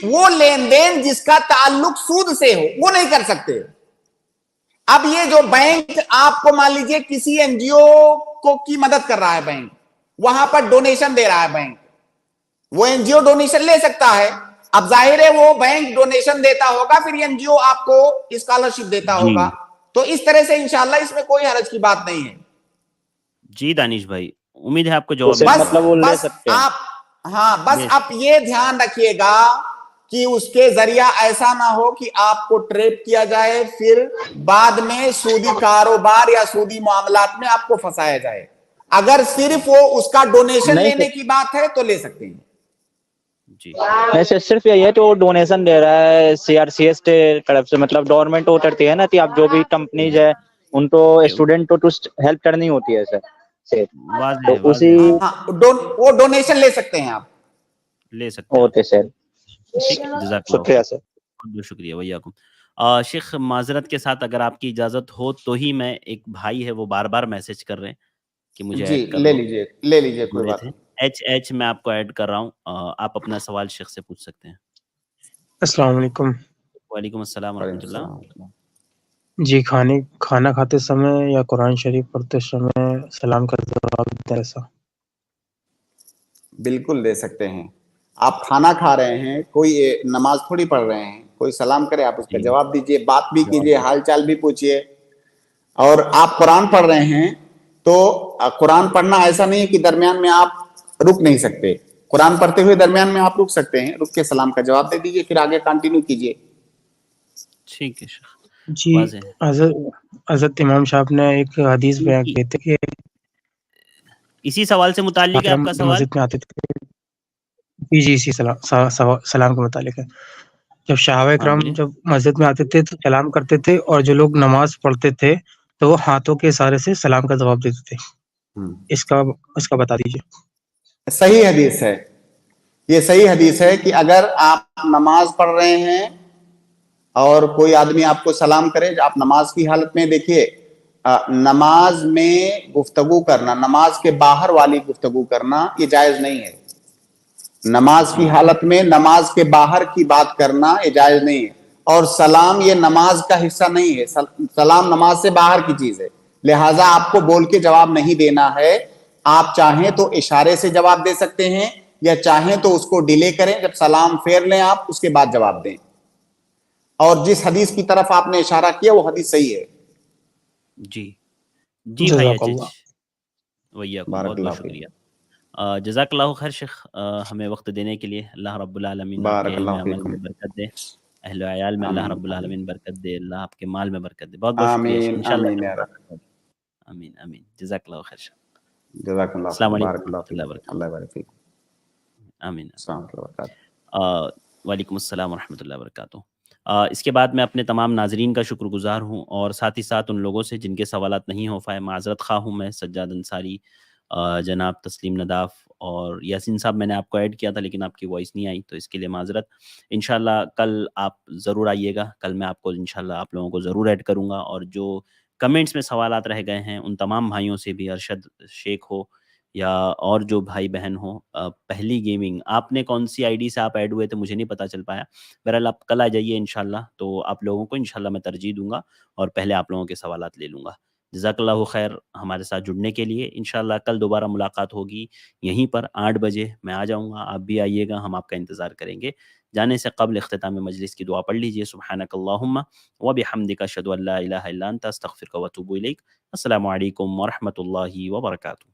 वो लेन देन जिसका ताल्लुक सूद से हो वो नहीं कर सकते। अब ये जो बैंक आपको मान लीजिए किसी एनजीओ को की मदद कर रहा है, बैंक वहां पर डोनेशन दे रहा है, बैंक वो एनजीओ डोनेशन ले सकता है। अब जाहिर है वो बैंक डोनेशन देता होगा, फिर एनजीओ आपको स्कॉलरशिप देता होगा, तो इस तरह से इंशाल्लाह इसमें कोई हर्ज की बात नहीं है। जी दानिश भाई, उम्मीद है आपको जवाब मतलब वो ले सकते हैं। आप बस आप ये ध्यान रखिएगा कि उसके जरिया ऐसा ना हो कि आपको ट्रैप किया जाए, फिर बाद में सूदी कारोबार या सूदी मामलात में आपको फंसाया जाए। अगर सिर्फ वो उसका डोनेशन लेने की बात है तो ले सकते हैं। जी नहीं सर, सिर्फ यही है कि वो डोनेशन दे रहा है सीआरसीएस के तरफ से, मतलब गवर्नमेंट वो करती है ना कि आप जो भी कंपनीज है उनको स्टूडेंट को कुछ हेल्प करनी होती है सर, तो उसी वो डोनेशन ले सकते हैं, आप ले सकते हैं। ओके सर, शुक्रिया सर, बहुत शुक्रिया भैयाकुम। शेख माजरत के साथ अगर आपकी इजाजत हो तो ही, मैं एक भाई है वो बार बार मैसेज कर रहे हैं कि मुझे जी ले लीजिए कोई बात नहीं। एच मैं आपको ऐड कर रहा हूँ, आप अपना सवाल शेख से पूछ सकते हैं। अस्सलाम वालेकुम। वालेकुम अस्सलाम रहमतुल्लाह। जी, खाना खाते समय या कुरान शरीफ पढ़ते समय सलाम का जवाब कैसा? बिल्कुल दे सकते हैं। आप खाना खा रहे हैं, कोई नमाज थोड़ी पढ़ रहे हैं, कोई सलाम करे आप उसका जवाब दीजिए, बात भी कीजिए, हालचाल भी पूछिए। اور آپ قرآن پڑھ رہے ہیں تو قرآن پڑھنا ایسا نہیں ہے کہ درمیان میں آپ رک نہیں سکتے. قرآن پڑھتے ہوئے درمیان میں آپ رک سکتے ہیں, رک کے سلام کا جواب دے دیجئے, پھر آگے کنٹینیو کیجئے. ٹھیک ہے شیخ, جی واضح ہے. حضرت امام صاحب نے ایک حدیث بیان کی تھی کہ اسی سوال سے متعلق ہے آپ کا سوال؟ مسجد میں آتے تھے. جی اسی سلام کے متعلق ہے. جب صحابہ کرام جب مسجد میں آتے تھے تو سلام کرتے تھے, اور جو لوگ نماز پڑھتے تھے تو وہ ہاتھوں کے اشارے سے سلام کا جواب دیتے تھے. اس کا بتا دیجیے. صحیح حدیث ہے, یہ صحیح حدیث ہے کہ اگر آپ نماز پڑھ رہے ہیں اور کوئی آدمی آپ کو سلام کرے, آپ نماز کی حالت میں, دیکھیے نماز میں گفتگو کرنا, نماز کے باہر والی گفتگو کرنا یہ جائز نہیں ہے. نماز کی حالت میں نماز کے باہر کی بات کرنا یہ جائز نہیں ہے. اور سلام یہ نماز کا حصہ نہیں ہے, سلام نماز سے باہر کی چیز ہے, لہٰذا آپ کو بول کے جواب نہیں دینا ہے. آپ چاہیں تو اشارے سے جواب دے سکتے ہیں, یا چاہیں تو اس کو ڈیلے کریں, جب سلام پھیر لیں آپ اس کے بعد جواب دیں. اور جس حدیث کی طرف آپ نے اشارہ کیا وہ حدیث صحیح ہے. جی بھائی اچھا, بہت بہت شکریہ. جزاک اللہ خیر شیخ, ہمیں وقت دینے کے لیے. اللہ رب العالمین آپ کے علم عمل میں برکت دے, اہل و عیال میں اللہ رب العالمین برکت دے, اللہ آپ کے مال میں برکت دے. بہت بہت شکریہ انشاءاللہ. آمین آمین. جزاک اللہ خیر شیخ. جزاک اللہ. السلام علیکم بارک اللہ فیک. اللہ بارک فیک. آمین. السلام علیکم. وعلیکم السلام ورحمۃ اللہ وبرکاتہ. اس کے بعد میں اپنے تمام ناظرین کا شکر گزار ہوں, اور ساتھ ہی ساتھ ان لوگوں سے جن کے سوالات نہیں ہو پائے, معذرت خواہ ہوں میں. سجاد انصاری, جناب تسلیم نداف اور یاسین صاحب, میں نے آپ کو ایڈ کیا تھا لیکن آپ کی وائس نہیں آئی, تو اس کے لیے معذرت. انشاءاللہ کل آپ ضرور آئیے گا, کل میں آپ کو انشاءاللہ آپ لوگوں کو ضرور ایڈ کروں گا. اور جو کمنٹس میں سوالات رہ گئے ہیں ان تمام بھائیوں سے بھی, ارشد شیخ ہو یا اور جو بھائی بہن ہو, پہلی گیمنگ آپ نے کون سی آئی ڈی سے آپ ایڈ ہوئے تھے مجھے نہیں پتہ چل پایا. بہرحال آپ کل آ جائیے انشاءاللہ, تو آپ لوگوں کو انشاءاللہ میں ترجیح دوں گا اور پہلے آپ لوگوں کے سوالات لے لوں گا. جزاک اللہ خیر ہمارے ساتھ جڑنے کے لیے. انشاءاللہ کل دوبارہ ملاقات ہوگی یہیں پر 8 بجے. میں آ جاؤں گا, آپ بھی آئیے گا, ہم آپ کا انتظار کریں گے. جانے سے قبل اختتام مجلس کی دعا پڑھ لیجئے. سبحانک اللہم و بحمدک, اشہد ان لا الہ الا انت, استغفرک و اتوب الیک. السلام علیکم ورحمۃ اللہ وبرکاتہ.